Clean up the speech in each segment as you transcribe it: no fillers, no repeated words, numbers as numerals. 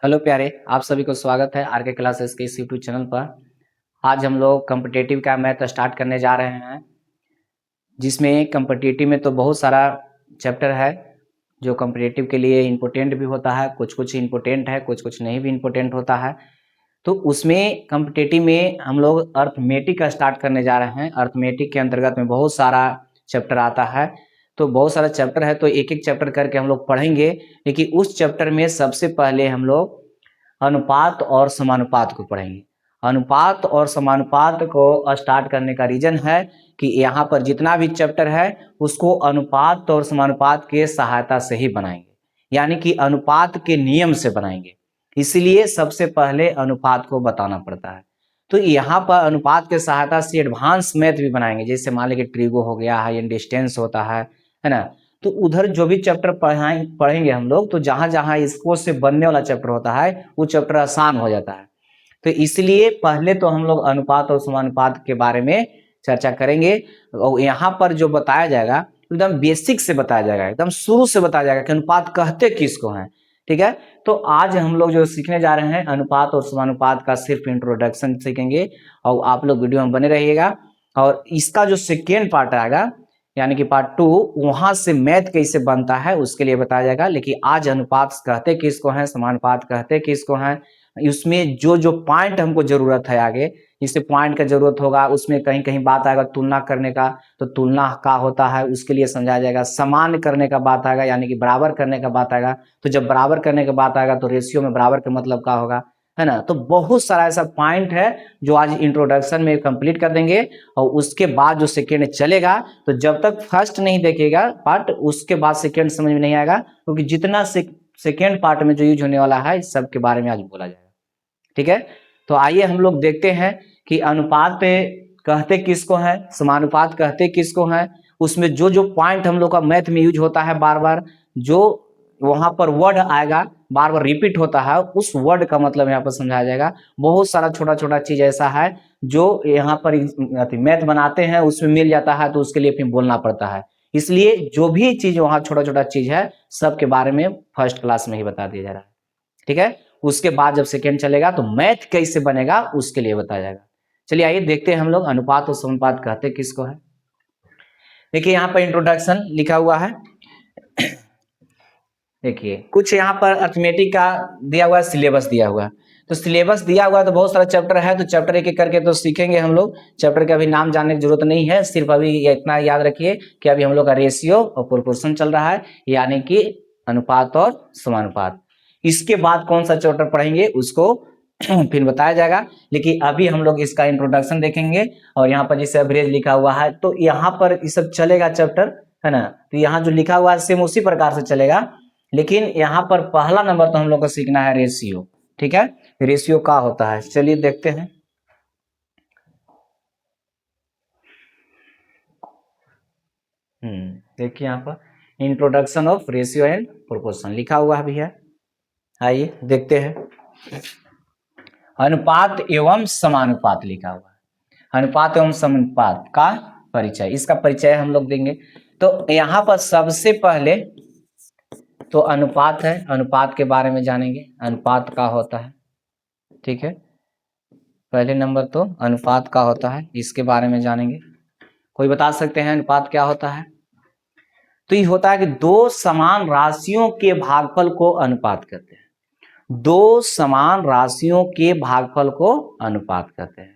Hello प्यारे, आप सभी को स्वागत है आर के क्लासेस के इस यूट्यूब चैनल पर। आज हम लोग कॉम्पिटिटिव का मैथ स्टार्ट करने जा रहे हैं, जिसमें कॉम्पिटिटिव में तो बहुत सारा चैप्टर है जो कॉम्पिटिटिव के लिए इम्पोर्टेंट भी होता है, कुछ कुछ इम्पोर्टेंट है, कुछ कुछ नहीं भी इम्पोर्टेंट होता है। तो उसमें कॉम्पिटिटिव में हम लोग अर्थमेटिक का स्टार्ट करने जा रहे हैं। अर्थमेटिक के अंतर्गत में बहुत सारा चैप्टर आता है, तो बहुत सारा चैप्टर है, तो एक एक चैप्टर करके हम लोग पढ़ेंगे। लेकिन उस चैप्टर में सबसे पहले हम लोग अनुपात और समानुपात को पढ़ेंगे। अनुपात और समानुपात को स्टार्ट करने का रीजन है कि यहाँ पर जितना भी चैप्टर है उसको अनुपात और समानुपात के सहायता से ही बनाएंगे, यानी कि अनुपात के नियम से बनाएंगे। इसलिए सबसे पहले अनुपात को बताना पड़ता है। तो यहाँ पर अनुपात के सहायता से एडवांस मैथ भी बनाएंगे, जैसे मान लीजिए ट्रिगो हो गया, हाई एंड डिस्टेंस होता है ना। तो उधर जो भी चैप्टर पढ़ेंगे हम लोग, तो जहां जहां इसको से बनने वाला चैप्टर होता है वो चैप्टर आसान हो जाता है। तो इसलिए पहले तो हम लोग अनुपात और समानुपात के बारे में चर्चा करेंगे। और यहाँ पर जो बताया जाएगा एकदम बेसिक से बताया जाएगा, एकदम शुरू से बताया जाएगा कि अनुपात कहते किसको हैं। ठीक है, तो आज हम लोग जो सीखने जा रहे हैं अनुपात और समानुपात का सिर्फ इंट्रोडक्शन सीखेंगे, और आप लोग वीडियो में बने रहिएगा। और इसका जो सेकेंड पार्ट आएगा, यानी कि पार्ट 2, वहां से मैथ कैसे बनता है उसके लिए बताया जाएगा। लेकिन आज अनुपात कहते किसको हैं, समानुपात कहते किसको हैं, उसमें जो जो पॉइंट हमको जरूरत है आगे, जिससे पॉइंट का जरूरत होगा, उसमें कहीं कहीं बात आएगा तुलना करने का, तो तुलना का होता है उसके लिए समझाया जाएगा। समान करने का बात आएगा, यानी कि बराबर करने का बात आएगा। तो जब बराबर करने का बात आएगा तो रेशियो में बराबर का मतलब क्या होगा, है ना। तो बहुत सारा ऐसा पॉइंट है जो आज इंट्रोडक्शन में कंप्लीट कर देंगे। और उसके बाद जो सेकेंड चलेगा, तो जब तक फर्स्ट नहीं देखेगा पार्ट, उसके बाद सेकेंड समझ में नहीं आएगा, क्योंकि जितना सेकेंड पार्ट में जो यूज होने वाला है इस सब के बारे में आज बोला जाएगा। ठीक है, तो आइए हम लोग देखते हैं कि अनुपात पे कहते किसको है, समानुपात कहते किसको है। उसमें जो जो पॉइंट हम लोग का मैथ में यूज होता है, बार बार जो वहां पर वर्ड आएगा, बार बार रिपीट होता है, उस वर्ड का मतलब यहाँ पर समझाया जाएगा। बहुत सारा छोटा छोटा चीज ऐसा है जो यहाँ पर मैथ बनाते हैं उसमें मिल जाता है, तो उसके लिए फिर बोलना पड़ता है। इसलिए जो भी चीज वहां छोटा छोटा चीज है सबके बारे में फर्स्ट क्लास में ही बता दिया जा रहा है। ठीक है, उसके बाद जब सेकेंड चलेगा तो मैथ कैसे बनेगा उसके लिए बताया जाएगा। चलिए आइए देखते हैं हम लोग अनुपात और समानुपात कहते किसको है। देखिए यहाँ पर इंट्रोडक्शन लिखा हुआ है। देखिए कुछ यहाँ पर अर्थमेटिक का दिया हुआ है, सिलेबस दिया हुआ है। तो सिलेबस दिया हुआ है तो बहुत सारा चैप्टर है, तो चैप्टर एक एक करके तो सीखेंगे हम लोग। चैप्टर का अभी नाम जानने की जरूरत नहीं है, सिर्फ अभी इतना याद रखिए कि अभी हम लोग का रेशियो और प्रोपोर्शन चल रहा है, यानी कि अनुपात और समानुपात। इसके बाद कौन सा चैप्टर पढ़ेंगे उसको फिर बताया जाएगा। लेकिन अभी हम लोग इसका इंट्रोडक्शन देखेंगे। और यहाँ पर जैसे एवरेज लिखा हुआ है, तो यहाँ पर ये सब चलेगा चैप्टर, है ना। तो यहाँ जो लिखा हुआ है सेम उसी प्रकार से चलेगा, लेकिन यहाँ पर पहला नंबर तो हम लोग को सीखना है रेशियो। ठीक है, रेशियो का होता है, चलिए देखते हैं। देखिए यहाँ पर introduction of ratio and proportion लिखा हुआ भी है। आइए देखते हैं। अनुपात एवं समानुपात लिखा हुआ है। अनुपात एवं समानुपात का परिचय, इसका परिचय हम लोग देंगे। तो यहाँ पर सबसे पहले तो अनुपात है, अनुपात के बारे में जानेंगे, अनुपात का होता है। ठीक है, पहले नंबर तो अनुपात का होता है, इसके बारे में जानेंगे। कोई बता सकते हैं अनुपात क्या होता है? तो ये होता है कि दो समान राशियों के भागफल को अनुपात कहते हैं। दो समान राशियों के भागफल को अनुपात कहते हैं,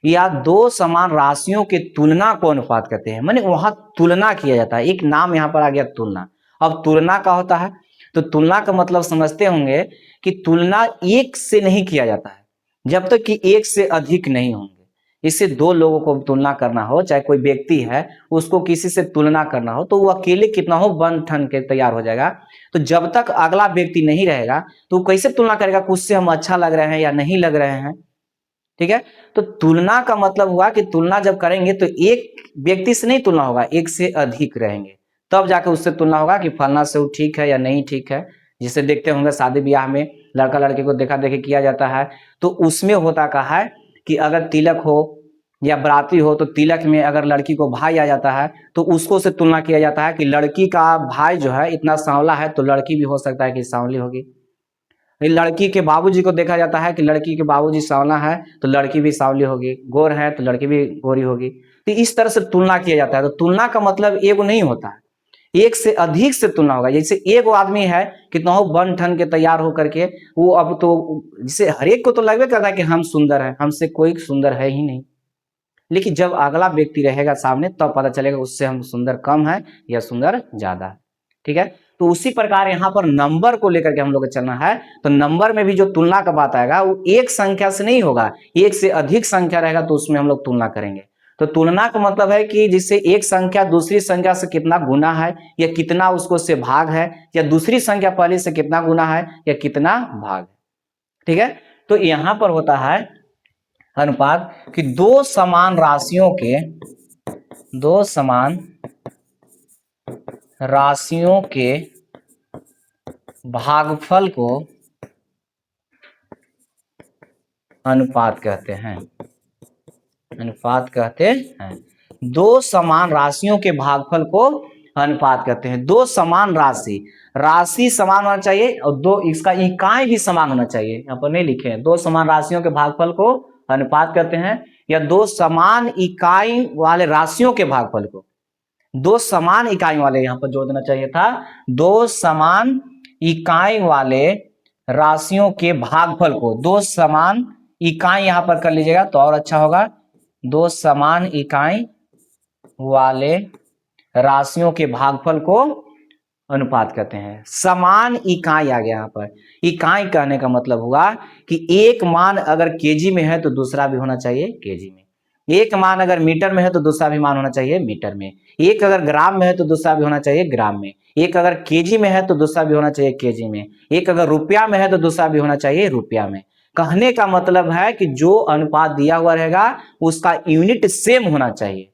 या दो समान राशियों के तुलना को अनुपात कहते हैं। माने वहां तुलना किया जाता है, एक नाम यहाँ पर आ गया तुलना। अब तुलना का होता है, तो तुलना का मतलब समझते होंगे कि तुलना एक से नहीं किया जाता है जब तक कि एक से अधिक नहीं होंगे। इससे दो लोगों को तुलना करना हो, चाहे कोई व्यक्ति है उसको किसी से तुलना करना हो, तो वो अकेले कितना हो बन ठन के तैयार हो जाएगा। तो जब तक अगला व्यक्ति नहीं रहेगा तो वो कैसे तुलना करेगा कि उससे हम अच्छा लग रहे हैं या नहीं लग रहे हैं। ठीक है, तो तुलना का मतलब हुआ कि तुलना जब करेंगे तो एक व्यक्ति से नहीं तुलना होगा, एक से अधिक रहेंगे, तब जाकर उससे तुलना होगा कि फलना से वो ठीक है या नहीं ठीक है। जिसे देखते होंगे शादी ब्याह में लड़का लड़के को देखा देखी किया जाता है, तो उसमें होता कहा है कि अगर तिलक हो या बराती हो, तो तिलक में अगर लड़की को भाई आ जाता है तो उसको से तुलना किया जाता है कि लड़की का भाई जो है इतना सांवला है तो लड़की भी हो सकता है कि सांवली होगी। लड़की के बाबूजी को देखा जाता है कि लड़की के बाबूजी सांवला है तो लड़की भी सांवली होगी, गोर है तो लड़की भी गोरी होगी। तो इस तरह से तुलना किया जाता है। तो तुलना का मतलब एगो नहीं होता है, एक से अधिक से तुलना होगा। जैसे एक आदमी है कितना हो बन ठन के तैयार होकर के, वो अब तो जिसे हर एक को तो लगभग करता है कि हम सुंदर है, हमसे कोई सुंदर है ही नहीं। लेकिन जब अगला व्यक्ति रहेगा सामने तब तो पता चलेगा उससे हम सुंदर कम है या सुंदर ज्यादा है। ठीक है, तो उसी प्रकार यहाँ पर नंबर को लेकर के हम लोग को चलना है। तो नंबर में भी जो तुलना का बात आएगा वो एक संख्या से नहीं होगा, एक से अधिक संख्या रहेगा तो उसमें हम लोग तुलना करेंगे। तो तुलना का मतलब है कि जिससे एक संख्या दूसरी संख्या से कितना गुना है या कितना उसको से भाग है, या दूसरी संख्या पहले से कितना गुना है या कितना भाग है। ठीक है, तो यहां पर होता है अनुपात कि दो समान राशियों के भागफल को अनुपात कहते हैं। अनुपात कहते हैं दो समान राशियों के भागफल को अनुपात कहते हैं। दो समान राशि समान होना चाहिए और दो इसका इकाई भी समान होना चाहिए। यहाँ पर नहीं लिखे हैं, दो समान राशियों के भागफल को अनुपात कहते हैं, या दो समान इकाई वाले राशियों के भागफल को, दो समान इकाई वाले, यहाँ पर जोड़ देना चाहिए था, दो समान इकाई वाले राशियों के भागफल को, दो समान इकाई यहां पर कर लीजिएगा तो और अच्छा होगा। दो समान इकाई वाले राशियों के भागफल को अनुपात कहते हैं। समान इकाई आ गया यहाँ पर। इकाई कहने का मतलब हुआ कि एक मान अगर केजी में है तो दूसरा भी होना चाहिए केजी में, एक मान अगर मीटर में है तो दूसरा भी मान होना चाहिए मीटर में, एक अगर ग्राम में है तो दूसरा भी होना चाहिए ग्राम में, एक अगर केजी में है तो दूसरा भी होना चाहिए केजी में, एक अगर रुपया में है तो दूसरा भी होना चाहिए रुपया में। कहने का मतलब है कि जो अनुपात दिया हुआ रहेगा उसका यूनिट सेम होना चाहिए,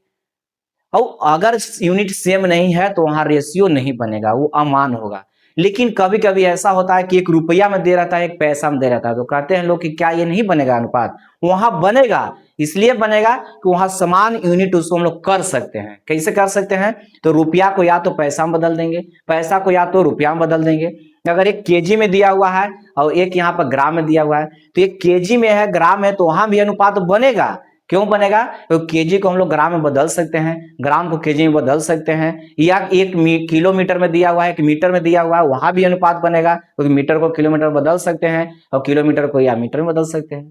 और अगर यूनिट सेम नहीं है तो वहां रेशियो नहीं बनेगा, वो अमान होगा। लेकिन कभी कभी ऐसा होता है कि एक रुपया में दे रहता है एक पैसा में दे रहता है, तो कहते हैं लोग कि क्या ये नहीं बनेगा अनुपात? वहां बनेगा, इसलिए बनेगा कि वहां समान यूनिट उसको हम लोग कर सकते हैं। कैसे कर सकते हैं? तो रुपया को या तो पैसा में बदल देंगे, पैसा को या तो रुपया में बदल देंगे। अगर एक केजी में दिया हुआ है और एक यहाँ पर ग्राम में दिया हुआ है, तो एक केजी में है ग्राम है तो वहां भी अनुपात बनेगा। क्यों बनेगा? तो केजी को हम लोग ग्राम में बदल सकते हैं, ग्राम को केजी में बदल सकते हैं, या एक किलोमीटर में दिया हुआ है, एक मीटर में दिया हुआ है, वहां भी अनुपात बनेगा, क्योंकि मीटर को किलोमीटर बदल सकते हैं और किलोमीटर को या मीटर में बदल सकते हैं।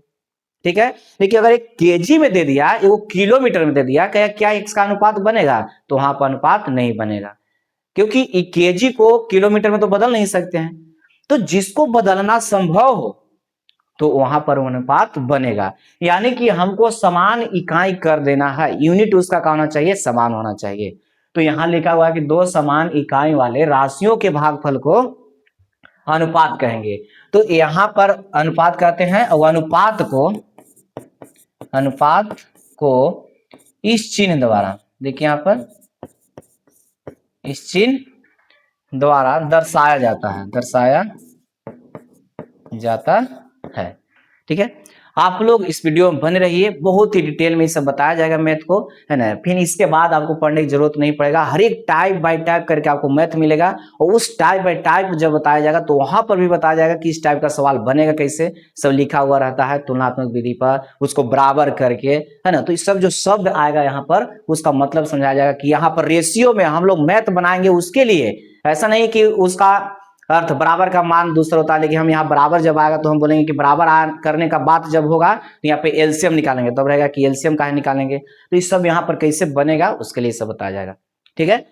ठीक है, लेकिन अगर एक केजी में दे दिया, एक किलोमीटर में दे दिया, क्या इसका अनुपात बनेगा? तो वहां पर अनुपात नहीं बनेगा, क्योंकि केजी को किलोमीटर में तो बदल नहीं सकते हैं। तो जिसको बदलना संभव हो तो वहां पर अनुपात बनेगा। यानी कि हमको समान इकाई कर देना है, यूनिट उसका क्या होना चाहिए? समान होना चाहिए। तो यहां लिखा हुआ है कि दो समान इकाई वाले राशियों के भागफल को अनुपात कहेंगे। तो यहां पर अनुपात कहते हैं, और अनुपात को इस चिन्ह द्वारा, देखिए यहां पर इस चिन्ह द्वारा दर्शाया जाता है। ठीक है, आप लोग इस वीडियो में बने रहिए, बहुत ही डिटेल में सब बताया जाएगा मैथ को, है ना। फिर इसके बाद आपको पढ़ने की जरूरत नहीं पड़ेगा, हर एक टाइप बाय टाइप करके आपको मैथ मिलेगा, और उस टाइप बाय टाइप जब बताया जाएगा तो वहां पर भी बताया जाएगा कि इस टाइप का सवाल बनेगा कैसे, सब लिखा हुआ रहता है तुलनात्मक विधि पर, उसको बराबर करके, है ना। तो इस सब जो शब्द आएगा यहाँ पर उसका मतलब समझाया जाएगा कि यहाँ पर रेशियो में हम लोग मैथ बनाएंगे उसके लिए, ऐसा नहीं कि उसका अर्थ बराबर का मान दूसरा होता है, लेकिन हम यहाँ बराबर जब आएगा तो हम बोलेंगे कि बराबर करने का बात जब होगा तो यहाँ पे एलसीएम निकालेंगे, तब रहेगा कि एलसीएम काहे निकालेंगे। तो ये सब यहाँ पर कैसे बनेगा उसके लिए सब बताया जाएगा। ठीक है,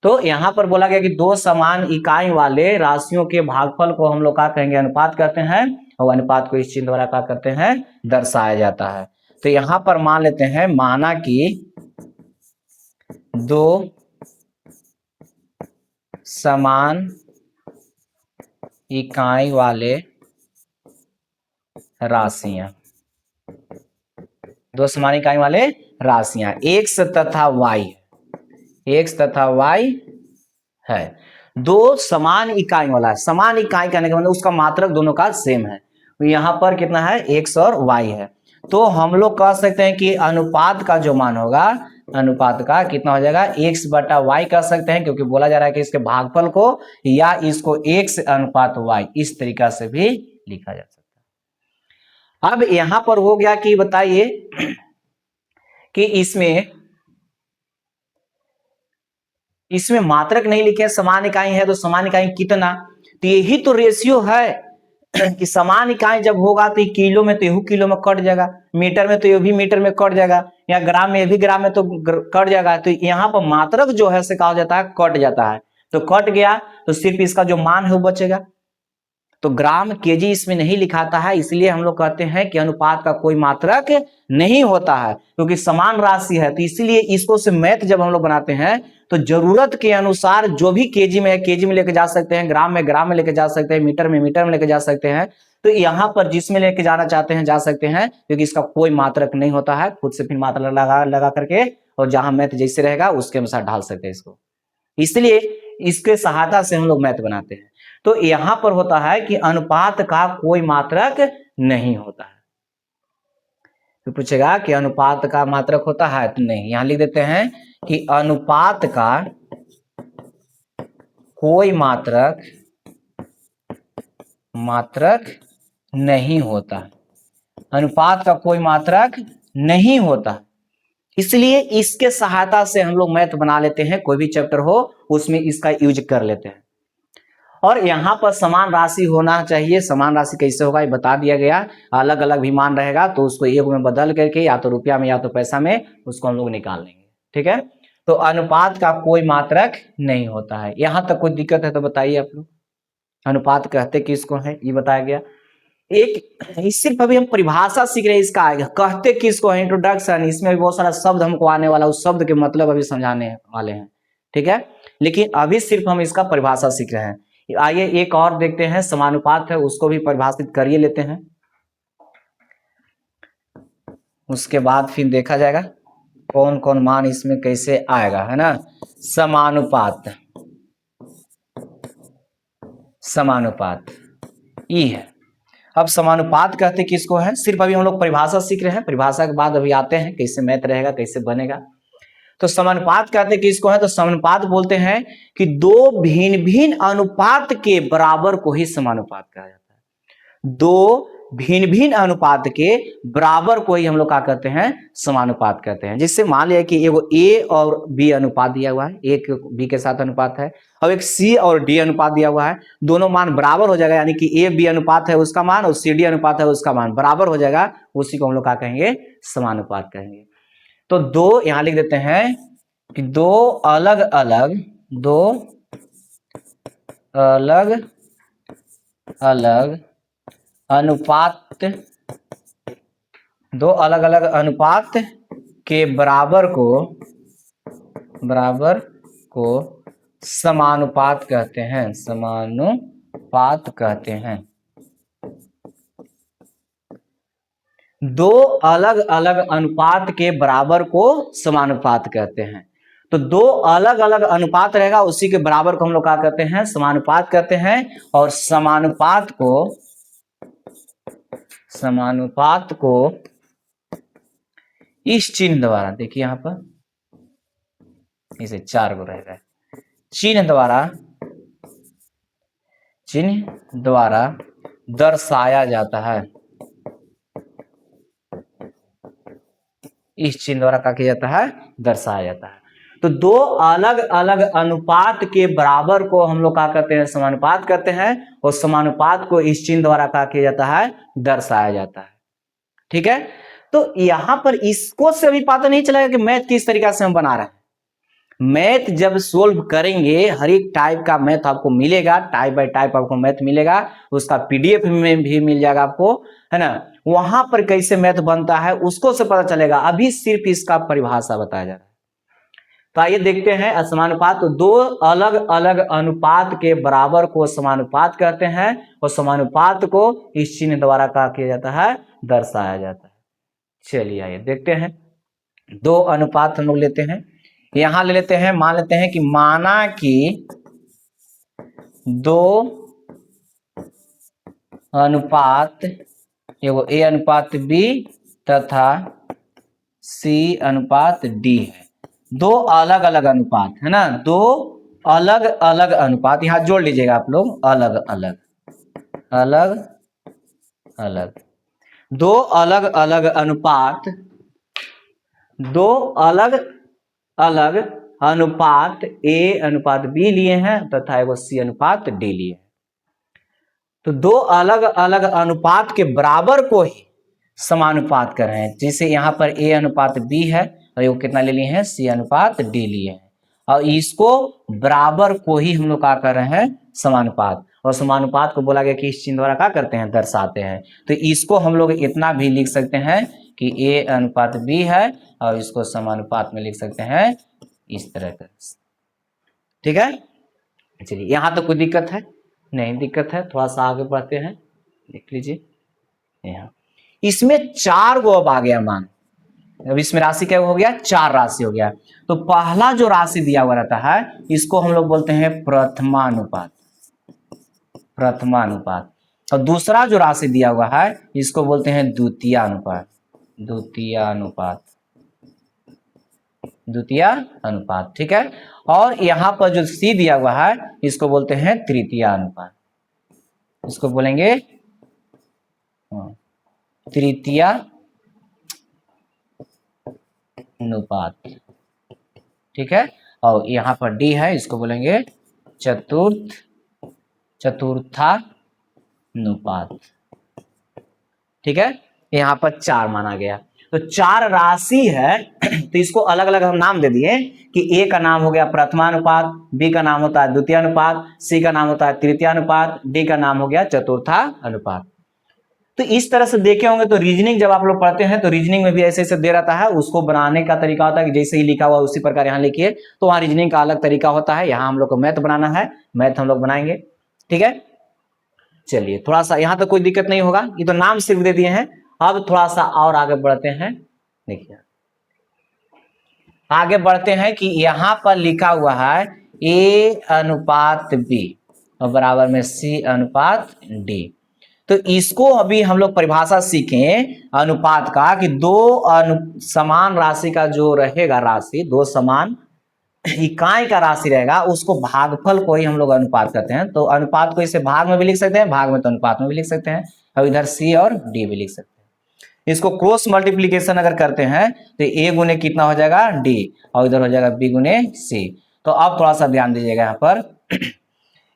तो यहाँ पर बोला गया कि दो समान इकाई वाले राशियों के भागफल को हम लोग क्या कहेंगे? अनुपात कहते हैं, और अनुपात को इस चिन्ह द्वारा क्या करते हैं? दर्शाया जाता है। तो यहाँ पर मान लेते हैं, माना कि दो समान इकाई वाले राशियां, दो समान इकाई वाले राशियां x तथा y, x तथा y है, दो समान इकाई वाला है। समान इकाई कहने का मतलब उसका मात्रक दोनों का सेम है, यहाँ पर कितना है? x और y है। तो हम लोग कह सकते हैं कि अनुपात का जो मान होगा अनुपात का कितना हो जाएगा, x बटा y कह सकते हैं, क्योंकि बोला जा रहा है कि इसके भागफल को या इसको x अनुपात y इस तरीका से भी लिखा जा सकता है। अब यहां पर हो गया कि बताइए कि इसमें मात्रक नहीं लिखे, समान इकाई है, तो समान इकाई कितना, तो यही तो रेशियो है कि समान इकाई जब होगा तो किलो में तो यही किलो में कट जाएगा, मीटर में तो ये भी मीटर में कट जाएगा, या ग्राम में ये भी ग्राम में तो कट जाएगा। तो यहाँ पर मात्रक जो है से कहा हो जाता है कट जाता है, तो कट गया तो सिर्फ इसका जो मान है वो बचेगा। तो ग्राम केजी इसमें नहीं लिखाता है, इसलिए हम लोग कहते हैं कि अनुपात का कोई मात्रक नहीं होता है, क्योंकि समान राशि है। तो इसीलिए इसको से मैथ जब हम लोग बनाते हैं तो जरूरत के अनुसार जो भी केजी में है केजी में लेके जा सकते हैं, ग्राम में लेके जा सकते हैं, मीटर में लेके जा सकते हैं। तो यहाँ पर जिसमें लेके जाना चाहते हैं जा सकते हैं, क्योंकि इसका कोई मात्रक नहीं होता है। खुद से फिर मात्रा लगा करके और जहां मैथ जैसे रहेगा उसके अनुसार ढाल सकते हैं इसको, इसलिए इसके सहायता से हम लोग मैथ बनाते हैं। तो यहां पर होता है कि अनुपात का कोई मात्रक नहीं होता है। तो पूछेगा कि अनुपात का मात्रक होता है, तो नहीं, यहां लिख देते हैं कि अनुपात का कोई मात्रक नहीं होता, अनुपात का कोई मात्रक नहीं होता, इसलिए इसके सहायता से हम लोग मैथ बना लेते हैं। कोई भी चैप्टर हो उसमें इसका यूज कर लेते हैं। और यहाँ पर समान राशि होना चाहिए। समान राशि कैसे होगा ये बता दिया गया, अलग अलग भी मान रहेगा तो उसको एक में बदल करके या तो रुपया में या तो पैसा में उसको हम लोग निकाल लेंगे। ठीक है, तो अनुपात का कोई मात्रक नहीं होता है। यहाँ तक कोई दिक्कत है तो बताइए आप लोग, अनुपात कहते किसको है ये बताया गया। एक सिर्फ अभी हम परिभाषा सीख रहे हैं, इसका आएगा कहते किसको है, इंट्रोडक्शन, इसमें भी बहुत सारा शब्द हमको आने वाला, उस शब्द के मतलब अभी समझाने वाले हैं। ठीक है, लेकिन अभी सिर्फ हम इसका परिभाषा सीख रहे हैं। आइए एक और देखते हैं, समानुपात है उसको भी परिभाषित करिए लेते हैं, उसके बाद फिर देखा जाएगा कौन कौन मान इसमें कैसे आएगा, है ना। समानुपात ई है। अब समानुपात कहते किसको है, सिर्फ अभी हम लोग परिभाषा सीख रहे हैं, परिभाषा के बाद अभी आते हैं कैसे मैथ रहेगा कैसे बनेगा। तो समानुपात कहते किसको है, तो समानुपात बोलते हैं कि दो भिन्न भिन्न अनुपात के बराबर को ही समानुपात कहा जाता है। दो भिन्न भिन्न अनुपात के बराबर को ही हम लोग क्या कहते हैं, समानुपात कहते हैं। जिससे मान लिया कि एगो ए और बी अनुपात दिया हुआ है, एक बी के साथ अनुपात है, और एक सी और डी अनुपात दिया हुआ है, दोनों मान बराबर हो जाएगा, यानी कि ए बी अनुपात है उसका मान और सी डी अनुपात है उसका मान बराबर हो जाएगा, उसी को हम लोग क्या कहेंगे, समानुपात कहेंगे। तो दो यहां लिख देते हैं कि दो अलग अलग अनुपात, दो अलग अलग अनुपात के बराबर को समानुपात कहते हैं, समानुपात कहते हैं। दो अलग अलग अनुपात के बराबर को समानुपात कहते हैं। तो दो अलग अलग अनुपात रहेगा उसी के बराबर को हम लोग क्या कहते हैं, समानुपात कहते हैं। और समानुपात को इस चिन्ह द्वारा, देखिए यहां पर इसे 4 गो रहेगा, चिन्ह द्वारा दर्शाया जाता है। इस चिन्ह द्वारा क्या किया जाता है, दर्शाया जाता है। तो दो अलग अलग अनुपात के बराबर को हम लोग क्या कहते हैं, समानुपात कहते हैं, और समानुपात को इस चिन्ह द्वारा क्या किया जाता है, दर्शाया जाता है। ठीक है, तो यहां पर इसको से अभी पता नहीं चलेगा कि मैथ किस तरीका से हम बना रहे हैं। मैथ जब सोल्व करेंगे, हर एक टाइप का मैथ आपको मिलेगा, टाइप बाय टाइप आपको मैथ मिलेगा, उसका पीडीएफ में भी मिल जाएगा आपको, है ना। वहां पर कैसे मैथ बनता है उसको से पता चलेगा, अभी सिर्फ इसका परिभाषा बताया जा रहा है। तो आइए देखते हैं असमानुपात। तो दो अलग अलग अनुपात के बराबर को समानुपात कहते हैं, और समानुपात को इस चिन्ह द्वारा क्या किया जाता है, दर्शाया जाता है। चलिए आइए देखते हैं, दो अनुपात हम लोग लेते हैं, यहां ले लेते हैं, मान लेते हैं कि माना कि दो अनुपात, एगो ए अनुपात बी तथा सी अनुपात डी है। दो अलग अलग अनुपात है ना, दो अलग अलग अनुपात, यहां जोड़ लीजिएगा आप लोग, अलग अलग, अलग अलग, दो अलग अलग अनुपात, दो अलग अलग अनुपात ए अनुपात बी लिए हैं तथा एगो सी अनुपात डी लिए हैं। तो दो अलग अलग अनुपात के बराबर को ही समानुपात कर रहे हैं। जैसे यहाँ पर ए अनुपात बी है और ये कितना ले लिए हैं, सी अनुपात डी लिए हैं, और इसको बराबर को ही हम लोग क्या कर रहे हैं, समानुपात। और समानुपात को बोला गया कि इस चिन्ह द्वारा क्या करते हैं, दर्शाते हैं। तो इसको हम लोग इतना भी लिख सकते हैं कि ए अनुपात बी है, और इसको समानुपात में लिख सकते हैं इस तरह का। ठीक है, चलिए यहाँ तो कोई दिक्कत है नहीं, दिक्कत है, थोड़ा सा आगे बढ़ते हैं, देख लीजिए यहाँ इसमें 4 गो अब आ गया मान। अब इसमें राशि क्या हो गया, 4 राशि हो गया। तो पहला जो राशि दिया हुआ रहता है इसको हम लोग बोलते हैं प्रथमानुपात, प्रथमानुपात। और दूसरा जो राशि दिया हुआ है इसको बोलते हैं द्वितीयानुपात, द्वितीयानुपात, द्वितीय अनुपात। ठीक है, और यहां पर जो सी दिया हुआ है इसको बोलते हैं तृतीय अनुपात, इसको बोलेंगे तृतीय अनुपात। ठीक है, और यहां पर डी है, इसको बोलेंगे चतुर्थानुपात। ठीक है, यहां पर 4 माना गया। तो 4 राशि है तो इसको अलग अलग हम नाम दे दिए कि ए का नाम हो गया प्रथमानुपात, बी का नाम होता है द्वितीयानुपात, सी का नाम होता है तृतीयानुपात, डी का नाम हो गया चतुर्थानुपात। तो इस तरह से देखे होंगे। तो रीजनिंग जब आप लोग पढ़ते हैं तो रीजनिंग में भी ऐसे ऐसे दे रहता है, उसको बनाने का तरीका होता है कि जैसे ही लिखा हुआ उसी प्रकार यहाँ लिखिए। तो वहाँ रीजनिंग का अलग तरीका होता है, यहाँ हम लोग को मैथ बनाना है, मैथ हम लोग बनाएंगे। ठीक है, चलिए थोड़ा सा यहाँ तो कोई दिक्कत नहीं होगा, ये तो नाम सिर्फ दे दिए हैं। अब थोड़ा सा और आगे बढ़ते हैं, देखिए आगे बढ़ते हैं कि यहाँ पर लिखा हुआ है ए अनुपात बी और बराबर में सी अनुपात डी। तो इसको अभी हम लोग परिभाषा सीखें अनुपात का कि दो समान राशि का जो रहेगा, राशि दो समान इकाई का राशि रहेगा उसको भागफल को ही हम लोग अनुपात कहते हैं। तो अनुपात को इसे भाग में भी लिख सकते हैं, भाग में तो अनुपात में भी लिख सकते हैं, और इधर सी और डी भी लिख सकते हैं। इसको क्रॉस मल्टीप्लीकेशन अगर करते हैं तो ए गुने कितना हो जाएगा, डी, और इधर हो जाएगा बी गुने सी। तो अब थोड़ा सा ध्यान दीजिएगा यहाँ पर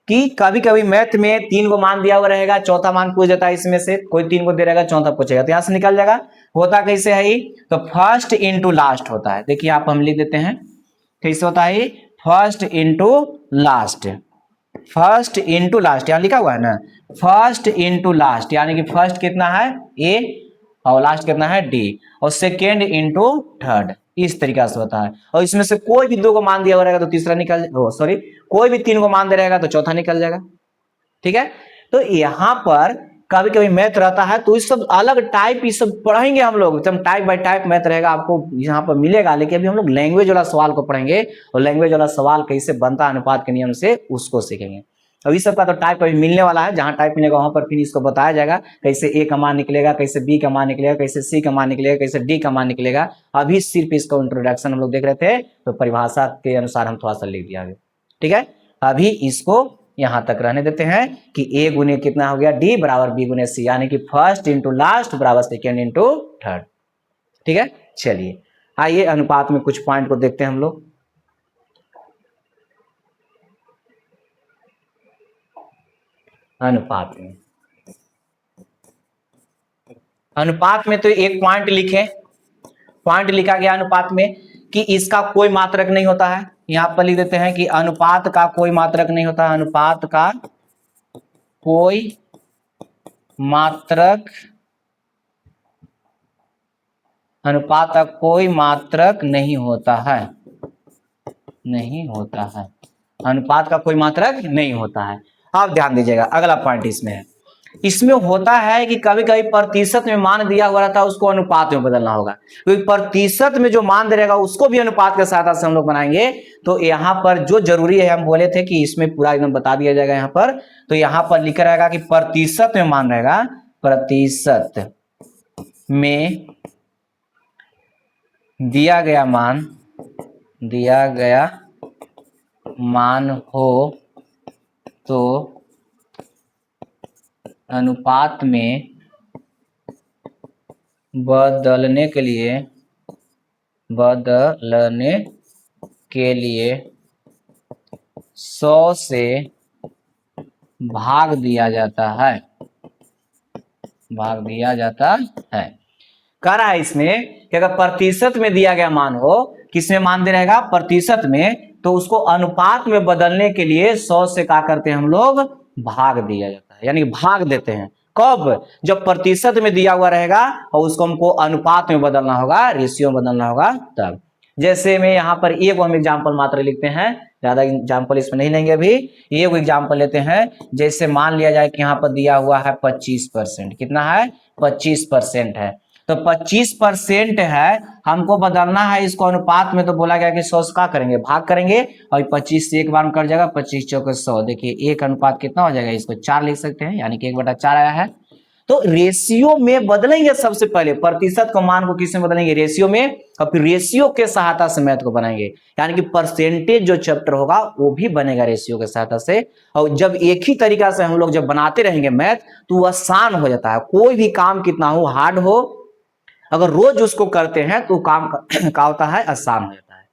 कि कभी कभी मैथ में 3 को मान दिया हुआ रहेगा, चौथा मान पूछ जाता है, इसमें से कोई 3 को दे रहेगा, चौथा पूछेगा, तो यहां से निकल जाएगा। होता कैसे है ये, तो फर्स्ट इंटू लास्ट होता है। देखिए आप हम लिख देते हैं कैसे होता है, first into last, first into last यहाँ लिखा हुआ है ना, फर्स्ट इंटू लास्ट, यानी कि फर्स्ट कितना है ए और लास्ट कितना है डी, और सेकेंड इंटू थर्ड, इस तरीका से होता है। और इसमें से कोई भी 2 को मान दिया रहेगा तो तीसरा निकल, सॉरी कोई भी 3 को मान दे रहेगा तो चौथा निकल जाएगा। ठीक है, तो यहाँ पर कभी कभी मैथ रहता है तो इस सब अलग टाइप ये सब पढ़ेंगे हम लोग, एकदम टाइप बाय टाइप मैथ रहेगा आपको यहाँ पर मिलेगा। लेकिन अभी हम लोग लैंग्वेज वाला सवाल को पढ़ेंगे, और लैंग्वेज वाला सवाल कैसे बनता है अनुपात के नियम से उसको सीखेंगे। अब इस सब का तो टाइप अभी मिलने वाला है, जहां टाइप मिलेगा वहां पर फिर इसको बताया जाएगा कैसे ए का मान निकलेगा, कैसे बी का मान निकलेगा, कैसे सी का मान निकलेगा, कैसे डी का मान निकलेगा। अभी सिर्फ इसका इंट्रोडक्शन हम लोग देख रहे थे, तो परिभाषा के अनुसार हम थोड़ा सा लिख दिया। ठीक है, अभी इसको यहां तक रहने देते हैं कि ए गुने कितना हो गया, डी बराबर बी गुने सी, यानी कि फर्स्ट इंटू लास्ट बराबर सेकेंड इंटू थर्ड। ठीक है, चलिए आइए अनुपात में कुछ पॉइंट को देखते हैं हम लोग। अनुपात में तो एक पॉइंट लिखे, पॉइंट लिखा गया अनुपात में कि इसका कोई मात्रक नहीं होता है। यहां पर लिख देते हैं कि अनुपात का कोई मात्रक नहीं होता, अनुपात का कोई मात्रक, अनुपात का कोई मात्रक नहीं होता है, नहीं होता है, अनुपात का कोई मात्रक नहीं होता है। आप ध्यान दीजिएगा अगला पॉइंट इसमें है, इसमें होता है कि कभी कभी प्रतिशत में मान दिया हुआ रहता है उसको अनुपात में बदलना होगा, क्योंकि प्रतिशत में जो मान दे रहेगा उसको भी अनुपात के सहायता से हम लोग बनाएंगे। तो यहाँ पर जो जरूरी है, हम बोले थे कि इसमें पूरा एकदम बता दिया जाएगा यहाँ पर। तो यहाँ पर लिखा रहेगा कि प्रतिशत में मान रहेगा, प्रतिशत में दिया गया मान, दिया गया मान हो तो अनुपात में बदलने के लिए 100 से भाग दिया जाता है। कह रहा है इसमें कि अगर प्रतिशत में दिया गया मान हो, किसमें मान दे रहेगा, प्रतिशत में, तो उसको अनुपात में बदलने के लिए 100 से क्या करते हैं हम लोग, भाग दिया जाता है, यानी भाग देते हैं। कब, जब प्रतिशत में दिया हुआ रहेगा और उसको हमको अनुपात में बदलना होगा, रेशियो में बदलना होगा तब। जैसे में यहाँ पर एक हम एग्जाम्पल मात्र लिखते हैं, ज्यादा एग्जाम्पल इसमें नहीं लेंगे अभी। एक एग्जाम्पल लेते हैं, जैसे मान लिया जाए कि यहाँ पर दिया हुआ है 25%, कितना है, 25% है, तो 25% है, हमको बदलना है इसको अनुपात में, तो बोला गया कि 100 से क्या करेंगे, भाग करेंगे, और 25 से एक बार में कट जाएगा, 25 चौके 100, देखिए एक अनुपात कितना हो जाएगा, इसको 4 लिख सकते हैं, यानी कि 1/4 आया है। तो रेशियो में बदलेंगे, सबसे पहले प्रतिशत को मान को किसमें बदलेंगे, रेशियो में, और फिर रेशियो के सहायता से मैथ को बनाएंगे, यानी कि परसेंटेज जो चैप्टर होगा वो भी बनेगा रेशियो के सहायता से। और जब एक ही तरीका से हम लोग जब बनाते रहेंगे मैथ, तो वो आसान हो जाता है। कोई भी काम कितना हो, हार्ड हो, अगर रोज उसको करते हैं तो काम का होता है, आसान हो जाता है।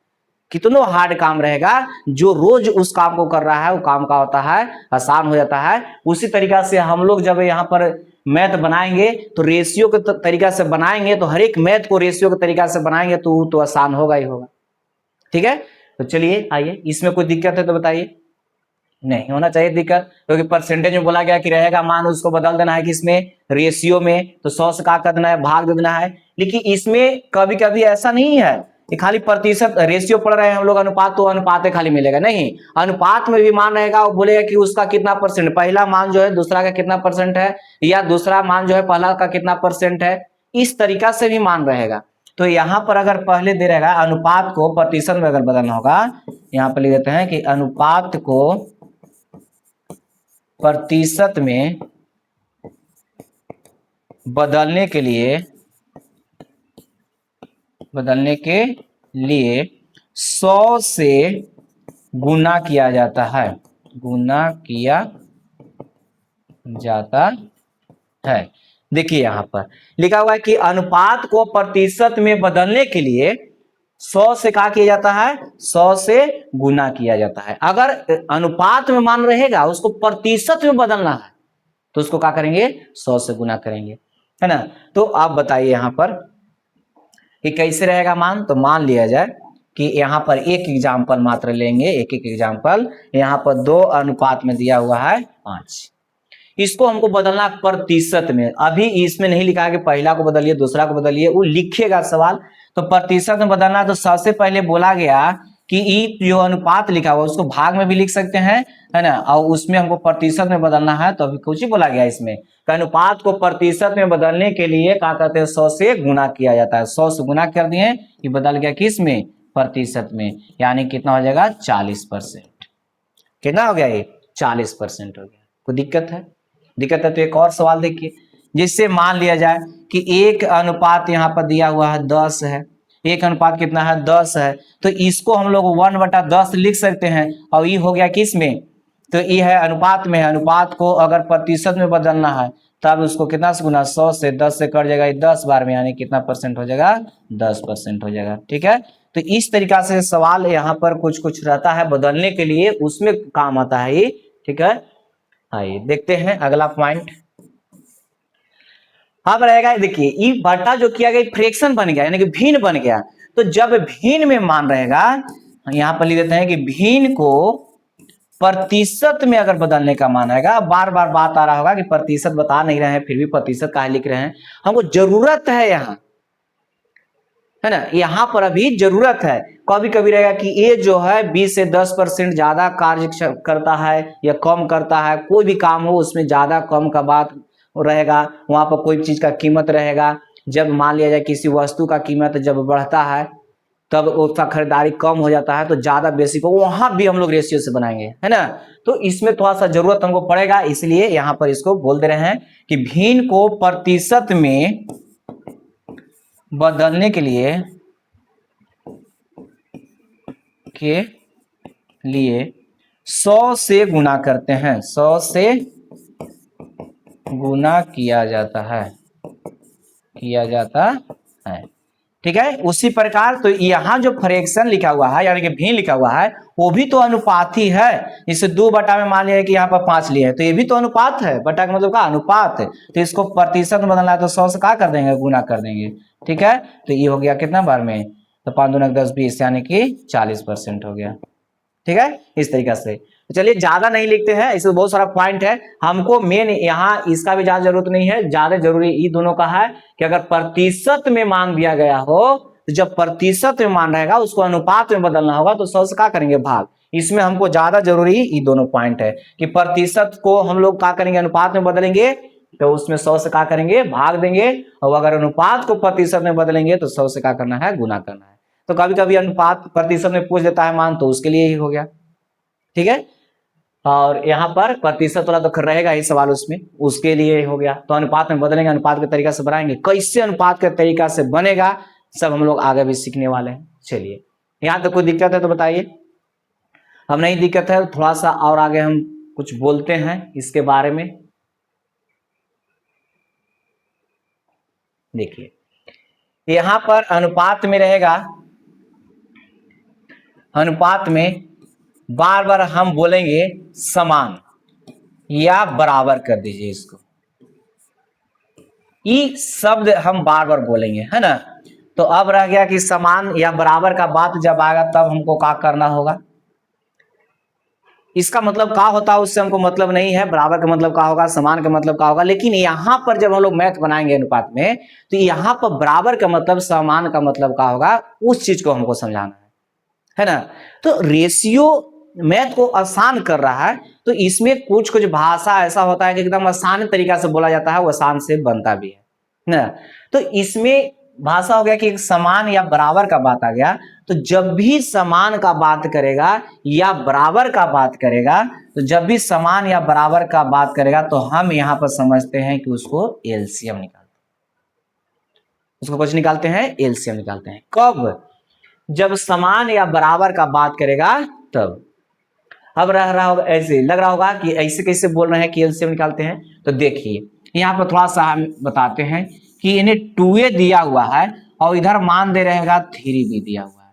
कितना हार्ड काम रहेगा, जो रोज उस काम को कर रहा है वो काम का होता है, आसान हो जाता है। उसी तरीका से हम लोग जब यहाँ पर मैथ बनाएंगे तो रेशियो के तरीका से बनाएंगे, तो हर एक मैथ को रेशियो के तरीका से बनाएंगे तो आसान होगा ही होगा। ठीक है, तो चलिए आइए, इसमें कोई दिक्कत है तो बताइए। नहीं होना चाहिए दिक्कत, क्योंकि परसेंटेज में बोला गया कि रहेगा मान, उसको बदल देना है किसमें, रेशियो में, तो 100 से क्या कर देना है, भाग दे देना है। लेकिन इसमें कभी कभी ऐसा नहीं है कि खाली प्रतिशत रेशियो पढ़ रहे हैं हम लोग, अनुपात तो अनुपात खाली मिलेगा, नहीं, अनुपात में भी मान रहेगा। वो बोलेगा कि उसका कितना परसेंट, पहला मान जो है दूसरा का कितना परसेंट है, या दूसरा मान जो है पहला का कितना परसेंट है, इस तरीका से भी मान रहेगा। तो यहाँ पर अगर पहले दे रहेगा अनुपात को प्रतिशत में अगर बदलना होगा, यहाँ पर लिख देते हैं कि अनुपात को प्रतिशत में बदलने के लिए 100 से गुना किया जाता है, देखिए यहाँ पर लिखा हुआ है कि अनुपात को प्रतिशत में बदलने के लिए 100 से क्या किया जाता है, 100 से गुना किया जाता है। अगर अनुपात में मान रहेगा, उसको प्रतिशत में बदलना है, तो उसको क्या करेंगे, 100 से गुना करेंगे, है ना। तो आप बताइए यहाँ पर कि कैसे रहेगा मान। तो मान लिया जाए कि यहाँ पर एक एग्जाम्पल मात्र लेंगे, एक एग्जाम्पल। यहाँ पर 2 अनुपात में दिया हुआ है 5, इसको हमको बदलना प्रतिशत में। अभी इसमें नहीं लिखा है कि पहला को बदलिए दूसरा को बदलिए, वो लिखेगा सवाल। तो प्रतिशत में बदलना, तो सबसे पहले बोला गया कि ई जो अनुपात लिखा हुआ उसको भाग में भी लिख सकते हैं, है ना, और उसमें हमको प्रतिशत में बदलना है। तो अभी कुछ ही बोला गया इसमें, अनुपात को प्रतिशत में बदलने के लिए क्या करते हैं, 100 से गुना किया जाता है। 100 से गुना कर दिए, ये बदल गया किस में, प्रतिशत में, यानी कितना हो जाएगा, 40%। कितना हो गया, ये 40% हो गया। कोई दिक्कत है, दिक्कत है तो एक और सवाल देखिए, जिससे मान लिया जाए कि एक अनुपात यहाँ पर दिया हुआ है 10 है, एक अनुपात कितना है, 10 है, तो इसको हम लोग 1/10 लिख सकते हैं। और ये हो गया किस में, तो ये है अनुपात में है। अनुपात को अगर प्रतिशत में बदलना है, तब उसको कितना से गुना, 100 से, 10 से कट जाएगा 10 बार में, यानी कितना परसेंट हो जाएगा, 10% हो जाएगा। ठीक है, तो इस तरीका से सवाल यहाँ पर कुछ कुछ रहता है बदलने के लिए, उसमें काम आता है ये। ठीक है, आइए देखते हैं अगला पॉइंट। अब रहेगा, देखिए ई बटा जो किया गया फ्रैक्शन बन गया, यानी कि भिन्न बन गया। तो जब भिन्न में मान रहेगा, यहां पर लिख देते हैं कि भिन्न को प्रतिशत में अगर बदलने का मान आएगा, बार बार बात आ रहा होगा कि प्रतिशत बता नहीं रहे हैं, फिर भी प्रतिशत काहे लिख रहे हैं, हमको जरूरत है यहाँ, है ना, यहाँ पर अभी जरूरत है। कभी कभी रहेगा कि ये जो है 20 से 10% ज्यादा कार्य करता है या कम करता है, कोई भी काम हो उसमें ज्यादा कम का बात रहेगा, वहां पर कोई चीज का कीमत रहेगा। जब मान लिया जाए किसी वस्तु का कीमत जब बढ़ता है, तब उसका खरीदारी कम हो जाता है, तो ज्यादा बेसी को वहां भी हम लोग रेशियो से बनाएंगे, है ना। तो इसमें थोड़ा सा जरूरत हमको पड़ेगा, इसलिए यहाँ पर इसको बोल दे रहे हैं कि भिन्न को प्रतिशत में बदलने के लिए के लिए 100 से गुना करते हैं, 100 से गुना किया जाता है, ठीक है। उसी प्रकार तो यहाँ जो फ्रैक्शन लिखा हुआ है यानी कि भी लिखा हुआ है वो भी तो अनुपात ही है। इसे 2 बटा में मान लिया है कि यहाँ पर 5 लिए है तो ये भी तो अनुपात है, बटा का मतलब का अनुपात है। तो इसको प्रतिशत में बदलना है तो 100 से क्या कर देंगे, गुना कर देंगे, ठीक है। तो ये हो गया कितना बार में, तो 5 दूना 10 20 यानी कि 40% हो गया, ठीक है। इस तरीका से चलिए ज्यादा नहीं लिखते हैं, इसमें बहुत सारा पॉइंट है, हमको मेन यहाँ इसका भी ज्यादा जरूरत नहीं है, ज्यादा जरूरी ये दोनों का है कि अगर प्रतिशत में मान दिया गया हो तो जब प्रतिशत में मान रहेगा उसको अनुपात में बदलना होगा तो 100 से क्या करेंगे, भाग। इसमें हमको ज्यादा जरूरी ये दोनों पॉइंट है कि प्रतिशत को हम लोग क्या करेंगे, अनुपात में बदलेंगे तो उसमें 100 से क्या करेंगे, भाग देंगे, और अगर अनुपात को प्रतिशत में बदलेंगे तो 100 से क्या करना है, गुना करना है। तो कभी कभी अनुपात प्रतिशत में पूछ देता है मान, तो उसके लिए ही हो गया, ठीक है। और यहाँ पर प्रतिशत वाला तो रहेगा ही सवाल, उसमें उसके लिए हो गया। तो अनुपात में बदलेंगे, अनुपात के तरीका से बनाएंगे, कैसे अनुपात के तरीका से बनेगा सब हम लोग आगे भी सीखने वाले हैं। चलिए यहाँ तक कोई दिक्कत है तो बताइए, अब नहीं दिक्कत है थोड़ा सा और आगे हम कुछ बोलते हैं इसके बारे में। देखिए यहाँ पर अनुपात में रहेगा, अनुपात में बार बार हम बोलेंगे समान या बराबर कर दीजिए इसको, ये शब्द हम बार बार बोलेंगे, है ना। तो अब रह गया कि समान या बराबर का बात जब आएगा तब हमको क्या करना होगा, इसका मतलब क्या होता है उससे हमको मतलब नहीं है, बराबर का मतलब क्या होगा, समान का मतलब क्या होगा। लेकिन यहाँ पर जब हम लोग मैथ बनाएंगे अनुपात में तो यहाँ पर बराबर का मतलब, समान का मतलब क्या होगा, उस चीज को हमको समझाना है ना। तो रेशियो मैथ को आसान कर रहा है, तो इसमें कुछ कुछ भाषा ऐसा होता है कि एकदम आसान तरीका से बोला जाता है, वो आसान से बनता भी है ना। तो इसमें भाषा हो गया कि एक समान या बराबर का बात आ गया, तो जब भी समान का बात करेगा या बराबर का बात करेगा, तो जब भी समान या बराबर का बात करेगा तो हम यहाँ पर समझते हैं कि उसको एलसीएम निकालते हैं, उसको कुछ निकालते हैं, एलसीएम निकालते हैं। कब, जब समान या बराबर का बात करेगा तब। अब रह रहा होगा ऐसे, लग रहा होगा कि ऐसे कैसे बोल रहे हैं कि एलसीएम निकालते हैं, तो देखिए यहाँ पर थोड़ा सा हम बताते हैं कि इन्हें 2a दिया हुआ है और इधर मान दे रहेगा 3b दिया हुआ है।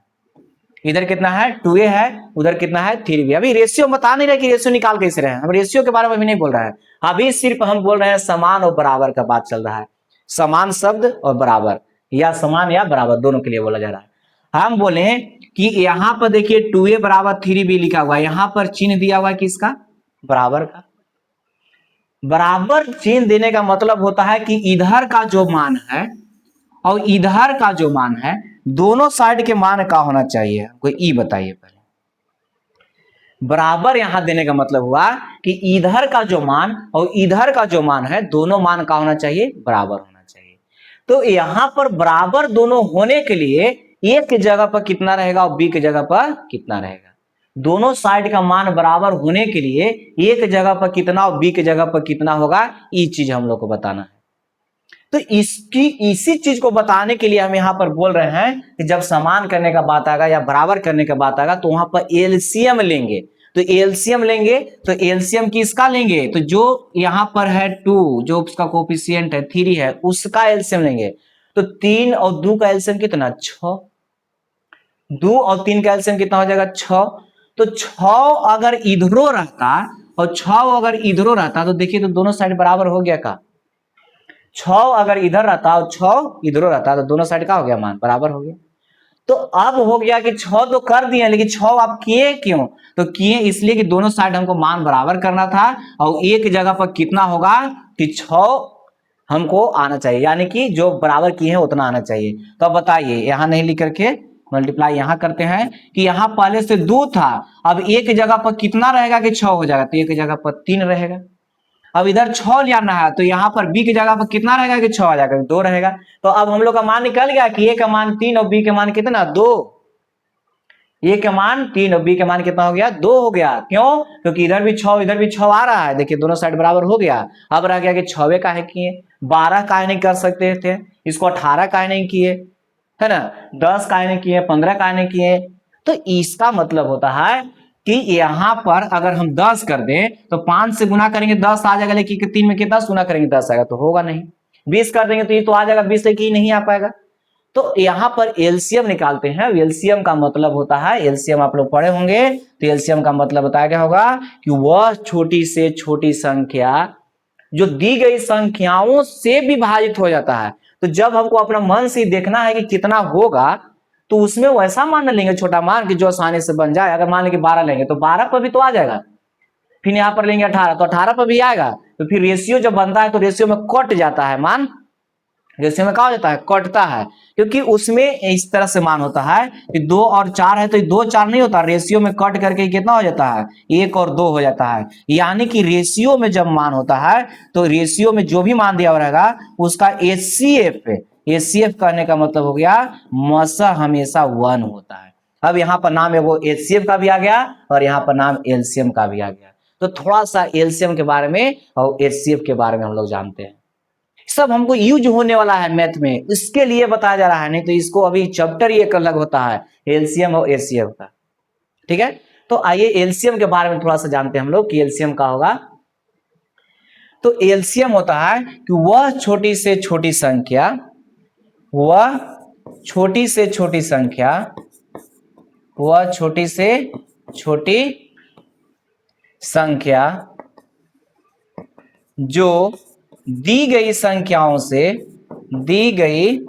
इधर कितना है, 2a है, उधर कितना है, 3b। अभी रेशियो बता नहीं रहे कि रेशियो निकाल कैसे रहे हैं, हम रेशियो के बारे में भी नहीं बोल रहे हैं, अभी सिर्फ हम बोल रहे हैं समान और बराबर का बात चल रहा है। समान शब्द और बराबर, या समान या बराबर दोनों के लिए बोला जा रहा है। हम बोले कि यहां पर देखिए 2a बराबर 3b लिखा हुआ है, यहां पर चिन्ह दिया हुआ है किसका, बराबर का। बराबर चिन्ह देने का मतलब होता है कि इधर का जो मान है और इधर का जो मान है, दोनों साइड के मान का होना चाहिए, कोई ई बताइए पहले। बराबर यहां देने का मतलब हुआ कि इधर का जो मान और इधर का जो मान है, दोनों मान का होना चाहिए, बराबर होना चाहिए। तो यहां पर बराबर दोनों होने के लिए ए की जगह पर कितना रहेगा और बी की जगह पर कितना रहेगा, दोनों साइड का मान बराबर होने के लिए ए की जगह पर कितना और बी की जगह पर कितना होगा, ये चीज हम लोग को बताना है। तो इसी चीज को बताने के लिए हम यहाँ पर बोल रहे हैं कि जब समान करने का बात आएगा या बराबर करने का बात आएगा तो वहां पर एलसीएम लेंगे। तो एलसीएम लेंगे तो एलसीएम किसका लेंगे, तो जो यहाँ पर है 2, जो उसका कोफिशिएंट है 3 है, उसका एलसीएम लेंगे। तो 3 और 2 का एलसीएम कितना, 6। 2 और 3 का एलसीएम कितना हो जाएगा, 6। तो 6 अगर इधरों रहता और 6 अगर इधरों रहता तो देखिए तो दोनों साइड बराबर हो गया का, 6 अगर इधर रहता और 6 इधरों रहता तो दोनों साइड का हो गया, मान बराबर हो गया। तो अब हो गया कि 6 तो कर दिए, लेकिन 6 आप किए क्यों, तो किए इसलिए कि दोनों साइड हमको मान बराबर करना था और एक जगह पर कितना होगा कि 6 हमको आना चाहिए, यानी कि जो बराबर किए हैं उतना आना चाहिए। तो अब बताइए, यहां नहीं लिख करके मल्टीप्लाई यहां करते हैं कि यहां पहले से 2 था, अब एक जगह पर कितना रहेगा कि 6 हो जाएगा, तो एक जगह पर 3 रहेगा। अब इधर 6 लेना है तो यहाँ पर b की जगह पर कितना रहेगा कि 6 आ जाएगा, 2 रहेगा। तो अब हम लोग का मान निकल गया कि a का मान 3 और b के मान कितना, 2। a का मान 3 और b के मान कितना हो गया, 2 हो गया। क्यों, क्योंकि इधर भी 6 इधर भी 6 आ रहा है, देखिए दोनों साइड बराबर हो गया। अब रह गया कि 6 काहे किए, 12 काहे नहीं कर सकते थे, इसको 18 काहे नहीं किए, है ना, 10 काहे नहीं किए, 15 काहे नहीं किए, तो इसका मतलब होता है कि यहाँ पर अगर हम 10 कर दें तो 5 से गुना करेंगे 10 आ जाएगा, लेकिन 3 में के 10 गुना करेंगे 10 आएगा, तो होगा नहीं। 20 कर देंगे तो ये तो आ जाएगा 20, लेकिन नहीं आ पाएगा। तो यहाँ पर एलसीएम निकालते हैं। एलसीएम का मतलब होता है, एलसीएम आप लोग पढ़े होंगे, तो एलसीएम का मतलब बताया क्या होगा कि वह छोटी से छोटी संख्या जो दी गई संख्याओं से विभाजित हो जाता है। तो जब हमको अपना मन से देखना है कि कितना होगा, तो उसमें वैसा मान लेंगे छोटा मान कि जो आसानी से बन जाए। अगर मान लेंगे 12 लेंगे तो 12 पर भी तो आ जाएगा, फिर यहाँ पर लेंगे 18 तो 18 पर भी आएगा। तो फिर रेशियो जब बनता है तो रेशियो में कट जाता है मान, रेशियो में क्या हो जाता है, कटता है, क्योंकि उसमें इस तरह से मान होता है कि 2 और 4 है, तो 2 4 नहीं होता, रेशियो में कट करके कितना हो जाता है, 1 और 2 हो जाता है। यानी कि रेशियो में जब मान होता है तो रेशियो में जो भी मान दिया रहेगा उसका एचसीएफ करने का मतलब हो गया मसा हमेशा 1 होता है। अब यहाँ पर नाम है वो एचसीएफ का भी आ गया और यहाँ पर नाम एलसीएम का भी आ गया। तो थोड़ा सा एलसीएम के बारे में और एचसीएफ के बारे में हम लोग जानते हैं। सब हमको यूज होने वाला है मैथ में, इसके लिए बताया जा रहा है, नहीं तो इसको अभी चैप्टर ही एक अलग होता है एलसीएम और एचसीएफ का। ठीक है, तो आइए एलसीएम के बारे में थोड़ा सा जानते हैं हम लोग कि एलसीएम का होगा। तो एलसीएम होता है कि वह छोटी से छोटी संख्या, वह छोटी से छोटी संख्या, वह छोटी से छोटी संख्या जो दी गई संख्याओं से, दी गई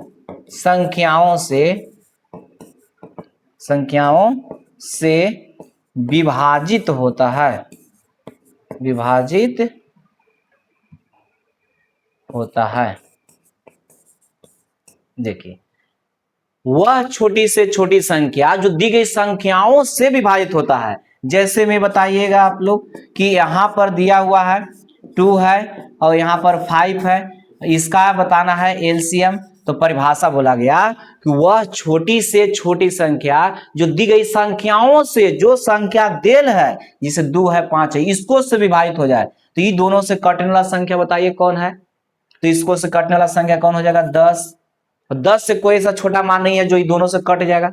संख्याओं से विभाजित होता है, विभाजित होता है। देखिए, वह छोटी से छोटी संख्या जो दी गई संख्याओं से विभाजित होता है। जैसे में बताइएगा आप लोग कि यहां पर दिया हुआ है 2 है और यहां पर 5 है, इसका बताना है एलसीएम। तो परिभाषा बोला गया कि वह छोटी से छोटी संख्या जो दी गई संख्याओं से, जो संख्या देल है जिसे 2 है 5 है, इसको से विभाजित हो जाए। तो ये दोनों से कटने वाला संख्या बताइए कौन है, तो इसको से कटने वाला संख्या कौन हो जाएगा, 10। 10 से कोई ऐसा छोटा मान नहीं है जो ये दोनों से कट जाएगा।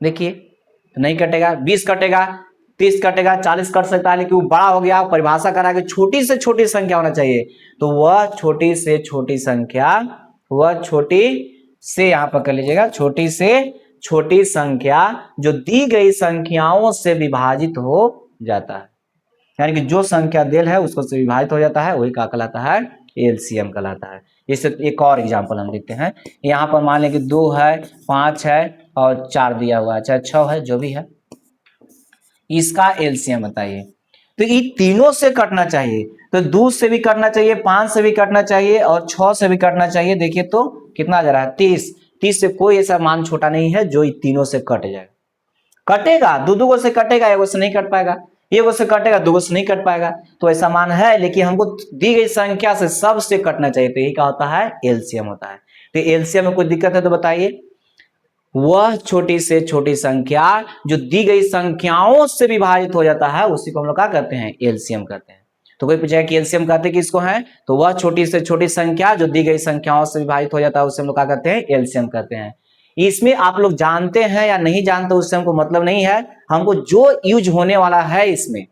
देखिए, तो नहीं कटेगा। 20 कटेगा, 30 कटेगा, 40 कट सकता है, लेकिन वो बड़ा हो गया। परिभाषा करा कि छोटी से छोटी संख्या होना चाहिए। तो वह छोटी से छोटी संख्या, वह छोटी से, यहां पर कर लीजिएगा, छोटी से छोटी संख्या जो दी गई संख्याओं से विभाजित हो जाता है। यानी कि जो संख्या देल है उसको से विभाजित हो जाता है, वही क्या कहलाता है, एलसीएम कहलाता है। इससे एक और एग्जांपल हम देखते हैं। यहाँ पर मान लें कि 2 है, 5 है और 4 दिया हुआ है, चाहे 6 है, जो भी है, इसका एलसीएम बताइए। तो ये तीनों से कटना चाहिए, तो 2 से भी कटना चाहिए, 5 से भी कटना चाहिए और 6 से भी कटना चाहिए। देखिए तो कितना जा रहा है, 30। 30 से कोई ऐसा मान छोटा नहीं है जो इन तीनों से कट जाएगा। कटेगा, दो से कटेगा, एगो से नहीं कट पाएगा, एगो से कटेगा, दो से नहीं कट पाएगा। तो ऐसा मान है, लेकिन हमको दी गई संख्या से सबसे कटना चाहिए, तो यही क्या होता है, एलसीएम होता है। तो एलसीएम में कोई दिक्कत है तो बताइए। वह छोटी से छोटी संख्या जो दी गई संख्याओं से विभाजित हो जाता है उसी को हम लोग क्या कहते हैं, एलसीएम कहते हैं। तो कोई पूछेगा कि एलसीएम कहते हैं किसको है, तो वह छोटी से छोटी संख्या जो दी गई संख्याओं से विभाजित हो जाता है उसे हम लोग क्या कहते हैं, एलसीएम कहते हैं। इसमें आप लोग जानते हैं या नहीं जानते उससे हमको मतलब नहीं है, हमको जो यूज होने वाला है इसमें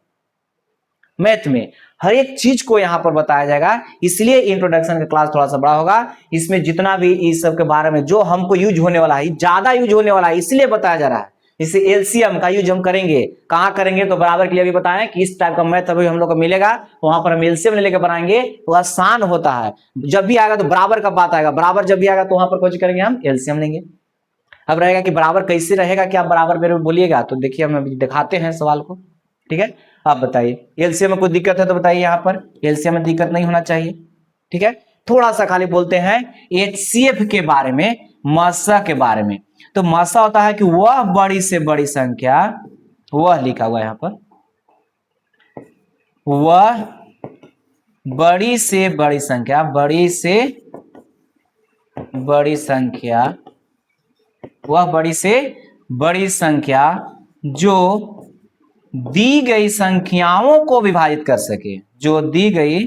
मैथ में हर एक चीज को यहाँ पर बताया जाएगा। इसलिए इंट्रोडक्शन का क्लास थोड़ा सा बड़ा होगा। इसमें जितना भी इस सब के बारे में जो हमको यूज होने वाला है, ज्यादा यूज होने वाला है, इसलिए बताया जा रहा है। इसे एलसीएम का यूज हम करेंगे, कहाँ करेंगे, तो बराबर के लिए भी बताएं कि इस टाइप का मैथ अभी हम लोग को मिलेगा, वहां पर हम एलसीएम लेके बनाएंगे, वो आसान होता है। जब भी आएगा तो बराबर का बात आएगा, बराबर जब भी आएगा तो वहां पर कुछ करेंगे, हम एलसीएम लेंगे। अब रहेगा कि बराबर कैसे रहेगा, कि आप बराबर मेरे को बोलिएगा, तो देखिए हम अभी दिखाते हैं सवाल को। ठीक है, आप बताइए एलसीएम में कोई दिक्कत है तो बताइए। यहाँ पर एलसीएम में दिक्कत नहीं होना चाहिए। ठीक है, थोड़ा सा खाली बोलते हैं एचसीएफ के बारे में, मसा के बारे में। तो मसा होता है कि वह बड़ी से बड़ी संख्या, वह लिखा हुआ है यहाँ पर, वह बड़ी से बड़ी संख्या, बड़ी से बड़ी संख्या, वह बड़ी से बड़ी संख्या जो दी गई संख्याओं को विभाजित कर सके, जो दी गई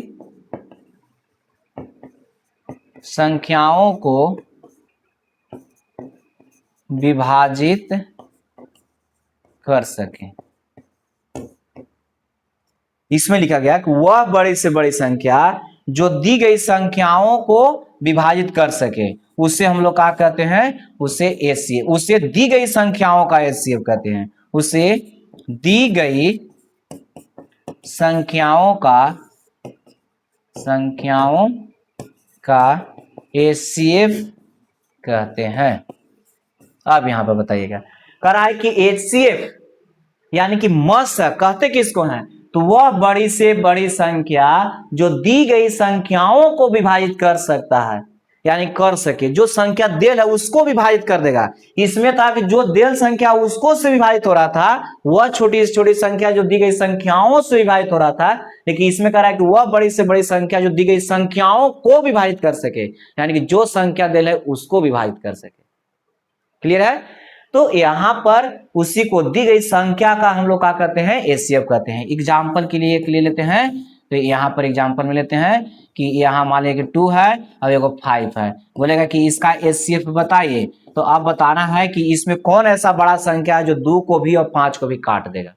संख्याओं को विभाजित कर सके। इसमें लिखा गया कि वह बड़ी से बड़ी संख्या जो दी गई संख्याओं को विभाजित कर सके, उसे हम लोग क्या कहते हैं, उसे एचसीएफ, उसे दी गई संख्याओं का एचसीएफ कहते हैं, उसे दी गई संख्याओं का एचसीएफ कहते हैं। अब यहां पर बताइएगा, कह रहा है कि एचसीएफ यानी कि मस कहते किसको हैं, तो वह बड़ी से बड़ी संख्या जो दी गई संख्याओं को विभाजित कर सकता है, यानी कर सके, जो संख्या देल है उसको विभाजित कर देगा। इसमें था कि जो देल संख्या उसको से विभाजित हो रहा था, वह छोटी से छोटी संख्या जो दी गई संख्याओं से विभाजित हो रहा था, लेकिन इसमें कह रहा है कि वह बड़ी से बड़ी संख्या जो दी गई संख्याओं को विभाजित कर सके, यानी कि जो संख्या देल है उसको विभाजित कर सके। क्लियर है? तो यहां पर उसी को दी गई संख्या का हम लोग क्या कहते हैं, एचसीएफ कहते हैं। एग्जाम्पल के लिए एक ले लेते हैं, तो यहां पर एग्जाम्पल में लेते हैं कि यहाँ मान लीजिए 2 है और एगो 5 है, बोलेगा कि इसका एचसीएफ बताइए। तो अब बताना है कि इसमें कौन ऐसा बड़ा संख्या है जो 2 को भी और 5 को भी काट देगा।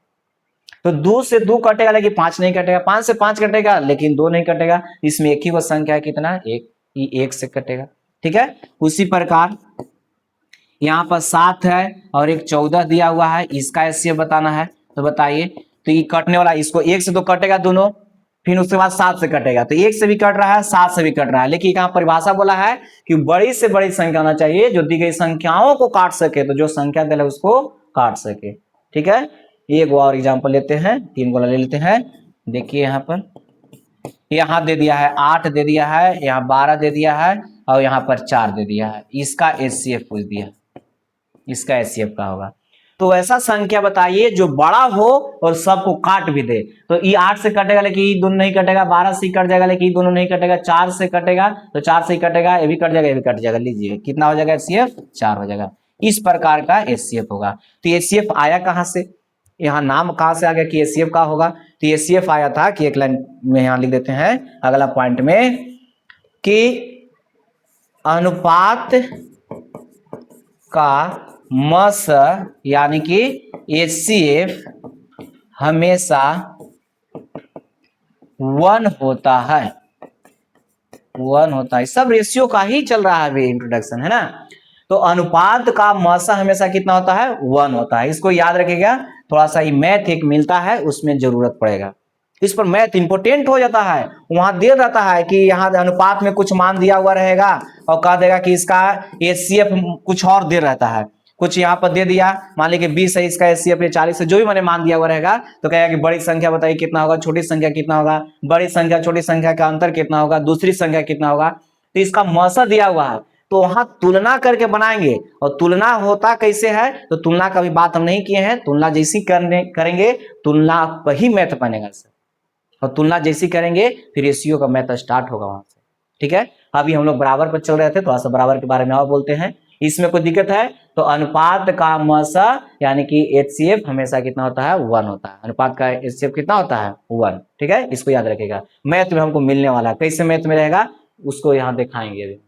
तो 2 से 2 कटेगा लेकिन 5 नहीं कटेगा, 5 से 5 कटेगा लेकिन 2 नहीं कटेगा। इसमें एक ही वो संख्या है, कितना, एक से कटेगा। ठीक है, उसी प्रकार यहाँ पर 7 है और एक 14 दिया हुआ है, इसका एचसीएफ बताना है। तो बताइए, तो ये कटने वाला, इसको 1 से तो कटेगा दोनों, फिर उसके बाद 7 से कटेगा, तो 1 से भी कट रहा है, 7 से भी कट रहा है। लेकिन यहाँ परिभाषा बोला है कि बड़ी से बड़ी संख्या होना चाहिए जो दी गई संख्याओं को काट सके, तो जो संख्या दिला उसको काट सके। ठीक है, एक और एग्जाम्पल लेते हैं, 3 गोला ले लेते हैं। देखिए यहाँ पर, यहाँ दे दिया है 8 दे दिया है, यहाँ 12 दे दिया है और यहाँ पर 4 दे दिया है। इसका एचसीएफ पूछ दिया, इसका एचसीएफ का होगा। तो ऐसा संख्या बताइए जो बड़ा हो और सबको काट भी दे। तो ये 8 से कटेगा लेकिन ये दोनों नहीं कटेगा, 12 से कट जाएगा लेकिन ये दोनों नहीं कटेगा, 4 से कटेगा तो 4 से कटेगा, ये भी कट जाएगा, ये भी कट जाएगा। लीजिए कितना हो जाएगा एचसीएफ, 4 हो जाएगा। इस प्रकार का एचसीएफ होगा। तो एचसीएफ आया कहां से, यहाँ नाम कहां से आ गया कि एचसीएफ का होगा। तो एचसीएफ आया था कि एक लाइन में यहाँ लिख देते हैं अगला पॉइंट में कि अनुपात का मस यानी कि एचसीएफ हमेशा 1 होता है, 1 होता है। सब रेशियो का ही चल रहा है अभी, इंट्रोडक्शन है ना। तो अनुपात का मसा हमेशा कितना होता है, 1 होता है। इसको याद रखिएगा, थोड़ा सा ये मैथ एक मिलता है उसमें जरूरत पड़ेगा, इस पर मैथ इंपोर्टेंट हो जाता है। वहां दे रहता है कि यहाँ अनुपात में कुछ मान दिया हुआ रहेगा और कह देगा कि इसका एचसीएफ कुछ और दे रहता है, कुछ यहाँ पर दे दिया, मान लीजिए 20 है, इसका एचसीएफ 40 है, जो भी मैंने मान दिया हुआ रहेगा। तो कहेगा कि बड़ी संख्या बताइए कितना होगा, छोटी संख्या कितना होगा, बड़ी संख्या छोटी संख्या का अंतर कितना होगा, दूसरी संख्या कितना होगा। तो इसका मौसा दिया हुआ है, तो वहां तुलना करके बनाएंगे। और तुलना होता कैसे है, तो तुलना का भी बात हम नहीं किए हैं, तुलना जैसी करेंगे तुलना वही मैथ बनेगा सर, और तुलना जैसी करेंगे फिर रेशियो का मैथ स्टार्ट होगा वहां से। ठीक है, अभी हम लोग बराबर पर चल रहे थे, थोड़ा सा बराबर के बारे में और बोलते हैं। इसमें कोई दिक्कत है तो अनुपात का मसा यानी कि एचसीएफ हमेशा कितना होता है, 1 होता है। अनुपात का एचसीएफ कितना होता है, 1। ठीक है, इसको याद रखिएगा, मैथ में हमको मिलने वाला है। कैसे मैथ में रहेगा उसको यहाँ दिखाएंगे अभी।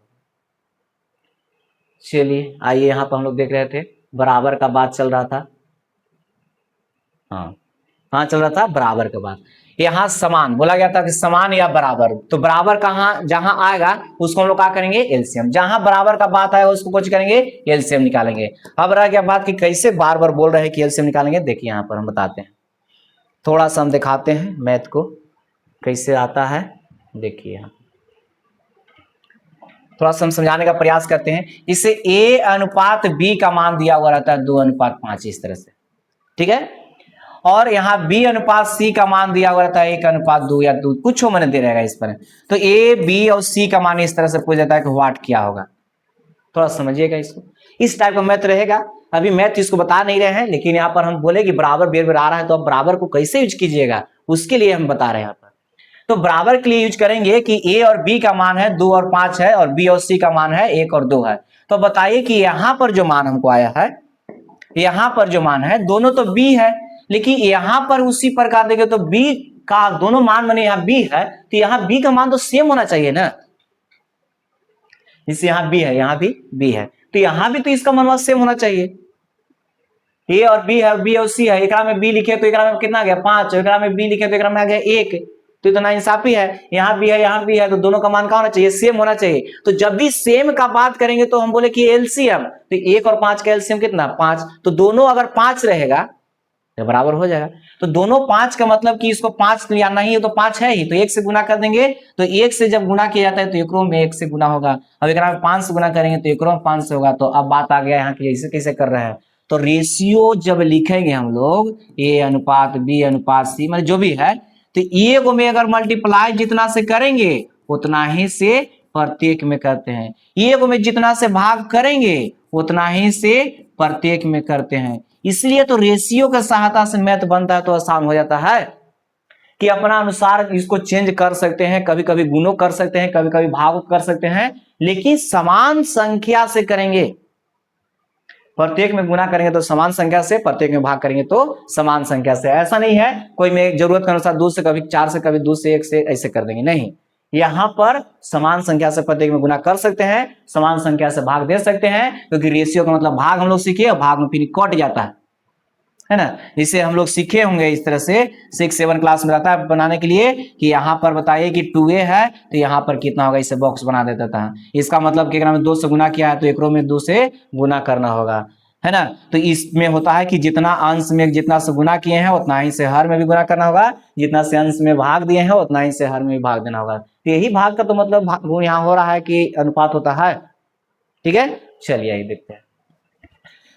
चलिए आइए, यहाँ पर हम लोग देख रहे थे बराबर का बात चल रहा था। हाँ चल रहा था बराबर के बाद, यहाँ समान बोला गया था कि समान या बराबर। तो बराबर कहाँ जहां आएगा उसको हम लोग क्या करेंगे, एलसीएम। जहां बराबर का बात आएगा उसको कुछ करेंगे, एलसीएम निकालेंगे। अब रह गया बात कि कैसे बार बार बोल रहे हैं कि एलसीएम निकालेंगे। देखिए यहाँ पर हम बताते हैं, थोड़ा सा हम दिखाते हैं मैथ को कैसे आता है। देखिए यहाँ थोड़ा सा हम समझाने का प्रयास करते हैं। इसे ए अनुपात बी का मान दिया हुआ रहता है 2:5 इस तरह से। ठीक है, और यहाँ बी अनुपात सी का मान दिया हुआ रहता है 1:2 या 2, कुछ मैंने दे रहेगा इस पर। तो ए बी और सी का मान इस तरह से पूछ जाता है कि व्हाट क्या होगा। थोड़ा समझिएगा इसको, इस टाइप का मैथ रहेगा। अभी मैथ इसको बता नहीं रहे हैं, लेकिन यहाँ पर हम बोले कि बराबर बेर बेर आ रहा है, तो अब बराबर को कैसे यूज कीजिएगा उसके लिए हम बता रहे हैं यहाँ पर। तो बराबर के लिए यूज करेंगे कि ए और बी का मान है 2 और 5 है, और बी और सी का मान है 1 और 2 है। तो बताइए कि यहाँ पर जो मान हमको आया है, यहाँ पर जो मान है दोनों तो बी है, लेकिन यहाँ पर उसी प्रकार देखे तो बी का दोनों मान माने यहाँ बी है, तो यहाँ बी का मान तो सेम होना चाहिए ना। जैसे यहाँ बी है, यहाँ भी बी है, तो यहाँ भी तो इसका मान सेम होना चाहिए। ए और बी है, बी और सी है, एकरा में बी लिखे तो एकरा में कितना आ गया 5, एकरा में बी लिखे तो एकरा में आ गया 1, तो इतना इंसाफी है। यहाँ भी है यहाँ भी है, तो दोनों का मान क्या होना चाहिए, सेम होना चाहिए। तो जब भी सेम का बात करेंगे तो हम बोले कि एलसीएम, तो 1 और 5 का एलसीएम कितना 5, तो दोनों अगर 5 रहेगा तो बराबर हो जाएगा। तो दोनों 5 का मतलब कि इसको 5 लियाना ही है, तो 5 है ही, तो 1 से गुना कर देंगे, तो 1 से जब गुना किया जाता है तो एकरों में 1 से गुना होगा। अब एकरा में 5 से गुना करेंगे तो एकरों में 5 से होगा। तो अब बात आ गया यहाँ की ऐसे कैसे कर रहे हैं, तो रेशियो जब लिखेंगे हम लोग ए अनुपात बी अनुपात सी, मतलब जो भी है, तो ए को में अगर मल्टीप्लाई जितना से करेंगे उतना ही से प्रत्येक में करते हैं, ए को में जितना से भाग करेंगे उतना ही से प्रत्येक में करते हैं। इसलिए तो रेशियो के सहायता से मैथ बनता है, तो आसान हो जाता है कि अपना अनुसार इसको चेंज कर सकते हैं, कभी कभी गुणों कर सकते हैं, कभी कभी भाग कर सकते हैं, लेकिन समान संख्या से करेंगे। प्रत्येक में गुना करेंगे तो समान संख्या से, प्रत्येक में भाग करेंगे तो समान संख्या से। ऐसा नहीं है कोई में जरूरत के अनुसार 2 से, कभी 4 से, कभी 2 से 1 से ऐसे कर देंगे, नहीं, यहां पर समान संख्या से प्रत्येक में गुना कर सकते हैं, समान संख्या से भाग दे सकते हैं, क्योंकि रेशियो का मतलब भाग हम लोग सीखे और भाग में फिर कट जाता है ना। इसे हम लोग सीखे होंगे इस तरह से 6-7 क्लास में रहता है बनाने के लिए कि यहाँ पर बताइए कि 2a है तो यहाँ पर कितना होगा, इसे बॉक्स बना देता था। इसका मतलब कि अगर हमें 2 से गुना किया है तो एकरों में 2 से गुना करना होगा, है ना। तो इसमें होता है कि जितना अंश में जितना से गुना किए हैं उतना ही से हर में भी गुना करना होगा, जितना से अंश में भाग दिए हैं उतना ही से हर में भी भाग देना होगा। तो यही भाग का तो मतलब यहाँ हो रहा है कि अनुपात होता है, ठीक है। चलिए यही देखते हैं।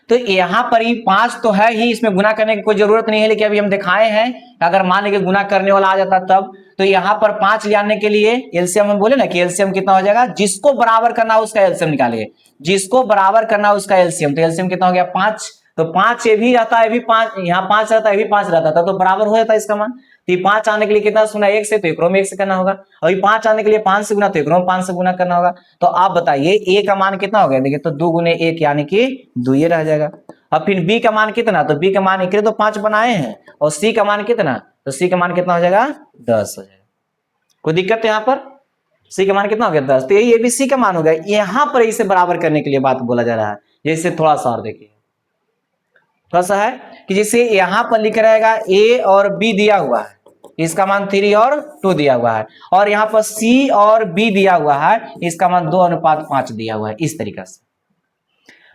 तो यहाँ पर ही 5 तो है ही, इसमें गुना करने की कोई जरूरत नहीं है, लेकिन अभी हम दिखाए हैं अगर मान लीजिए गुना करने वाला आ जाता तब, तो यहाँ पर 5 ले आने के लिए एलसीएम हम बोले ना कि एलसीएम कितना हो जाएगा, जिसको बराबर करना उसका एलसीएम निकालिए, जिसको बराबर करना उसका एलसीएम, तो एलसीएम कितना हो गया 5, तो 5 ये भी रहता है, भी 5 यहाँ 5 रहता है, भी 5 रहता था, तो बराबर हो जाता है इसका मान। तो 5 आने के लिए कितना सुना 1 से, तो एकरों में 1 से करना होगा, और 5 आने के लिए 5 से गुना, तो एकरों में 5 से गुना करना होगा। तो आप बताइए a का मान कितना हो गया, देखिए तो 2 गुने 1 यानी कि 2 ये रह जाएगा। अब फिर b का मान कितना, तो b का मान एक तो 5 बनाए हैं, और c का मान कितना, तो c का मान कितना हो जाएगा 10 हो जाएगा। कोई दिक्कत है यहाँ पर, c का मान कितना हो गया 10, तो ये भी c का मान हो गया। यहाँ पर इसे बराबर करने के लिए बात बोला जा रहा है। जैसे थोड़ा सा और देखिए, थोड़ा सा है कि जैसे यहाँ पर लिख रहेगा a और b दिया हुआ है, इसका मान 3 और 2 दिया हुआ है, और यहाँ पर c और b दिया हुआ है, इसका मान 2:5 दिया हुआ है, इस तरीके से।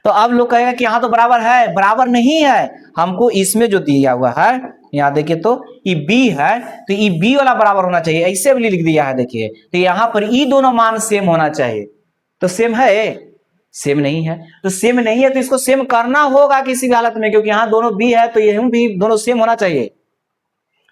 तो अब लोग कहेगा कि यहाँ तो बराबर है, बराबर नहीं है, हमको इसमें जो दिया हुआ है यहाँ देखिए तो ये b है, तो ये b वाला बराबर होना चाहिए, ऐसे भी लिख दिया है देखिए। तो यहाँ पर ये दोनों मान सेम होना चाहिए, तो सेम है, सेम नहीं है, तो सेम नहीं है तो इसको सेम करना होगा किसी भी हालत में, क्योंकि यहाँ दोनों b है तो ये भी दोनों सेम होना चाहिए।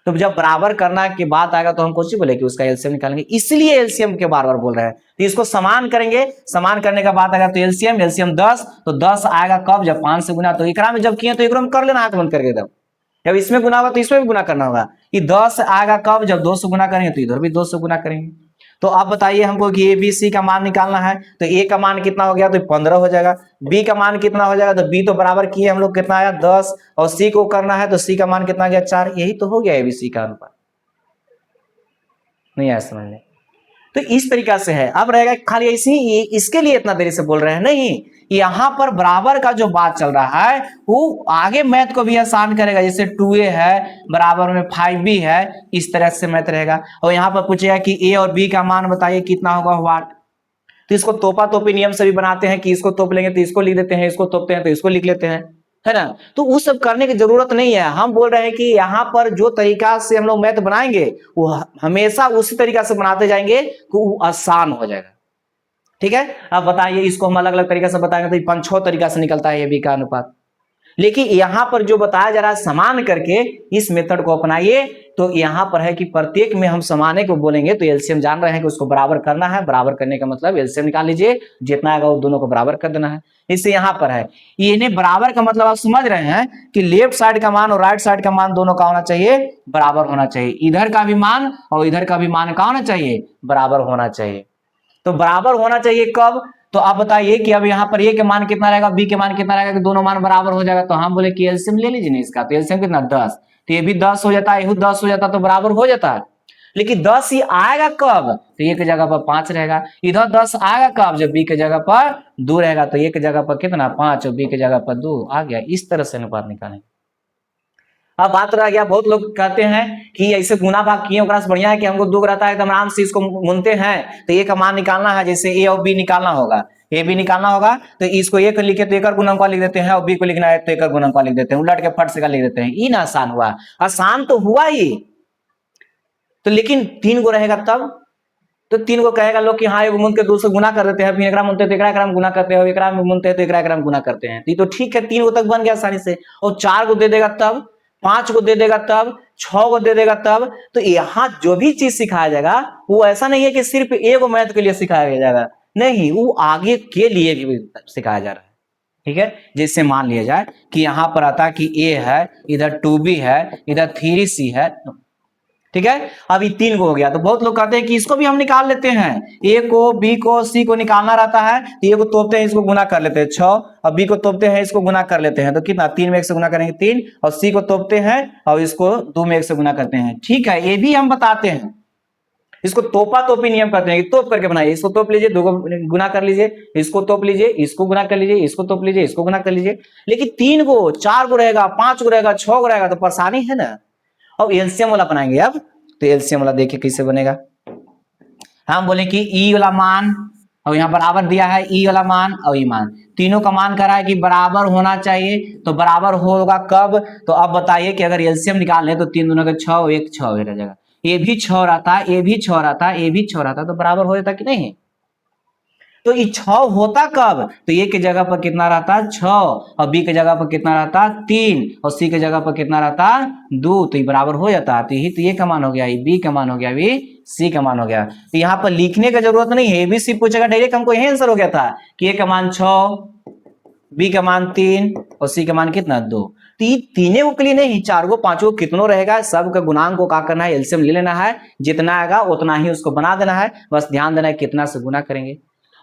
तो जब बराबर करना की बात आएगा तो हम कुछ बोले कि उसका एलसीएम निकालेंगे, इसलिए एलसीएम के बार बार बोल रहे हैं। तो इसको समान करेंगे, समान करने का बात आएगा तो एलसीएम 10, तो 10 आएगा कब, जब 5 से गुना, तो एकरा में जब किए तो एकरो में कर लेना हाथ बंद करके एकदम। जब इसमें गुना होगा तो इसमें भी गुना करना होगा, कि 10 आएगा कब, जब 2 से गुना करेंगे, तो इधर भी 2 से गुना करेंगे। तो आप बताइए हमको कि ए बी सी का मान निकालना है, तो ए का मान कितना हो गया, तो 15 हो जाएगा। बी का मान कितना हो जाएगा, तो बी तो बराबर किए हम लोग, कितना आया 10, और सी को करना है तो सी का मान कितना गया 4, यही तो हो गया ए बी सी का अनुपात। नहीं आया समझने, तो इस तरीका से है। अब रहेगा खाली ऐसे ही, इसके लिए इतना देरी से बोल रहे हैं नहीं, यहां पर बराबर का जो बात चल रहा है वो आगे मैथ को भी आसान करेगा। जैसे 2a है बराबर में 5b है, इस तरह से मैथ रहेगा। और यहाँ पर पूछेगा कि a और b का मान बताइए कितना होगा व्हाट, तो इसको तोपा तोपी नियम से भी बनाते हैं कि इसको तोप लेंगे तो इसको लिख देते हैं, इसको तोपते हैं तो इसको लिख लेते हैं, है ना। तो वो सब करने की जरूरत नहीं है। हम बोल रहे हैं कि यहाँ पर जो तरीका से हम लोग मैथ बनाएंगे वो हमेशा उसी तरीका से बनाते जाएंगे तो वो आसान हो जाएगा, ठीक है। अब बताइए इसको हम अलग अलग तरीके से बताएंगे तो 5-6 तरीका से निकलता है ये बी का अनुपात, लेकिन यहाँ पर जो बताया जा रहा है समान करके इस मेथड को अपनाइए। तो यहाँ पर है कि प्रत्येक में हम समाने को बोलेंगे तो एलसीएम जान रहे हैं कि उसको बराबर करना है, बराबर करने का मतलब एलसीएम निकाल लीजिए, जितना आएगा वो दोनों को बराबर कर देना है। इससे यहाँ पर है ये बराबर का मतलब आप समझ रहे हैं कि लेफ्ट साइड का मान और राइट साइड का मान दोनों का होना चाहिए, बराबर होना चाहिए। इधर का भी मान और इधर का भी मान का होना चाहिए, बराबर होना चाहिए। तो बराबर होना चाहिए कब, तो आप बताइए कि अब यहाँ पर ए के मान कितना रहेगा, बी के मान कितना रहेगा, कि दोनों मान बराबर हो जाएगा। तो हम बोले कि एलसीएम ले लीजिए ना इसका, तो एलसीएम कितना 10, तो ये भी 10 हो जाता है, ये 10 हो जाता तो बराबर हो जाता है। लेकिन 10 ही आएगा कब, तो ए की जगह पर 5 रहेगा। इधर 10 आएगा कब, जब बी की जगह पर 2 रहेगा, तो ए की जगह पर कितना 5 और बी की जगह पर 2 आ गया। इस तरह से अनुपात निकालेंगे। अब बात रह गया, बहुत लोग कहते हैं कि ऐसे गुना भाग किए ओकरा से बढ़िया है कि हमको दुख रहता है एकदम आराम से इसको मुनते हैं, तो ए का मान निकालना है, जैसे ए और बी निकालना होगा, ए बी निकालना होगा, तो इसको ए को लिखे तो एक गुणनफल लिख देते हैं, और बी को लिखना है तो एक गुणनफल लिख देते हैं, उलट के फट से लिख देते हैं। ये ना आसान हुआ, आसान तो हुआ ही, तो लेकिन 3 गो रहेगा तब, तो 3 को कहेगा लोग कि हाँ एगो मुन के 2 से गुना कर देते हैं, फिर एकरा मुनते तो एकरा में गुना करते हैं, एकरा में मुनते तो एकरा में गुना करते हैं, तो ठीक है 3 गो तक बन गया आसानी से। और 4 गो दे देगा तब, 5 को दे देगा तब, 6 को दे देगा तब। तो यहाँ जो भी चीज सिखाया जाएगा वो ऐसा नहीं है कि सिर्फ एगो मैथ के लिए सिखाया जाएगा, नहीं, वो आगे के लिए भी सिखाया जा रहा है। ठीक है, जैसे मान लिया जाए कि यहाँ पर आता कि ए है, इधर 2b है, इधर 3c है, ठीक है। अभी 3 को हो गया, तो बहुत लोग कहते हैं कि इसको भी हम निकाल लेते हैं, ए को बी को सी को निकालना रहता है, तो ए को तोपते हैं इसको गुना कर लेते हैं 6, और बी को तोपते हैं इसको गुना कर लेते हैं, तो कितना 3 में 1 से गुना करेंगे 3, और सी को तोपते हैं और इसको 2 में 1 से गुना करते हैं। ठीक है, ये भी हम बताते हैं, इसको तोपा तोपी नियम करते हैं, तोप करके बनाइए, इसको तोप लीजिए, 2 को गुना कर लीजिए, इसको तोप लीजिए, इसको गुना कर लीजिए, इसको तोप लीजिए, इसको गुना कर लीजिए। लेकिन 3 को 4 को रहेगा, 5 को रहेगा, 6 को रहेगा, तो परेशानी है ना। अब एलसीएम वाला बनाएंगे, अब तो एलसीएम वाला देखिए कैसे बनेगा। हम बोले कि ई वाला मान, और यहाँ बराबर दिया है ई वाला मान और ई मान, तीनों का मान करा है कि बराबर होना चाहिए, तो बराबर होगा कब, तो अब बताइए कि अगर एलसीएम निकाल ले तो 3 दूना का 6, 1 6 रह जाएगा, ये भी 6 रहता, ये भी 6 रहता, ये भी 6 रहता, तो बराबर हो जाता कि नहीं। तो ये 6 होता कब, तो ए की जगह पर कितना रहता 6, और बी की जगह पर कितना रहता 3, और सी की जगह पर कितना रहता 2, तो ये बराबर हो जाता। तो ये का मान हो गया, ये बी का मान हो गया, ये सी का मान हो गया। तो यहाँ पर लिखने की जरूरत नहीं है, बी सी पूछेगा डायरेक्ट, हमको यही आंसर हो गया था कि ए का मान 6, बी का मान 3 और सी का मान कितना 2। तो ये तीनों के लिए नहीं, 4 गो 5 गो कितनों रहेगा, सब का गुणांक को क्या करना है, एलसीएम ले लेना है, जितना आएगा उतना ही उसको बना देना है, बस ध्यान देना है कितना से गुना करेंगे।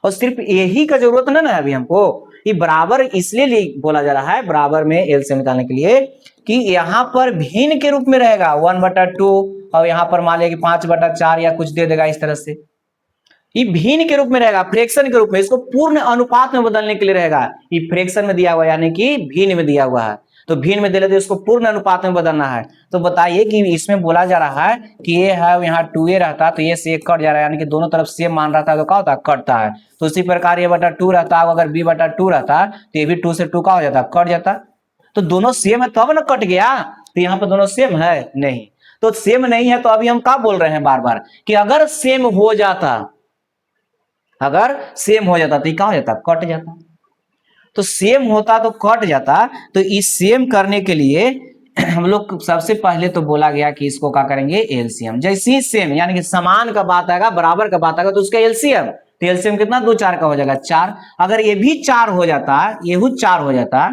और सिर्फ यही का जरूरत नहीं है अभी हमको, ये बराबर इसलिए बोला जा रहा है बराबर में एलसीएम निकालने के लिए कि यहाँ पर भिन्न के रूप में रहेगा 1/2, और यहाँ पर मान लिया कि 5/4 या कुछ दे देगा इस तरह से, ये भिन्न के रूप में रहेगा, फ्रैक्शन के रूप में, इसको पूर्ण अनुपात में बदलने के लिए रहेगा। ये फ्रैक्शन में दिया हुआ यानी कि भिन्न में दिया हुआ है, तो भिन्न में दे लेते इसको पूर्ण अनुपात में बदलना है। तो बताइए कि इसमें बोला जा रहा है कि ये है यहाँ 2a रहता, तो ये से कट जा रहा है, यानी कि दोनों तरफ सेम मान रहता है, तो क्या होता है कटता है। तो उसी प्रकार ये बटा 2 रहता है, अगर b/2 रहता तो ये भी 2 से 2 का हो जाता, कट जाता। तो दोनों सेम है तब ना कट गया, तो यहाँ पर दोनों सेम है नहीं, तो सेम नहीं है, तो अभी हम क्या बोल रहे हैं बार बार कि अगर सेम हो जाता, अगर सेम हो जाता तो क्या हो जाता कट जाता, तो सेम होता तो कट जाता। तो इस सेम करने के लिए हम लोग सबसे पहले तो बोला गया कि इसको क्या करेंगे एलसीएम, जैसे ही सेम यानी कि समान का बात आएगा, बराबर का बात आएगा, तो उसका एलसीएम, तो एलसीएम कितना 2 4 का हो जाएगा 4। अगर ये भी 4 हो जाता, ये 4 हो जाता,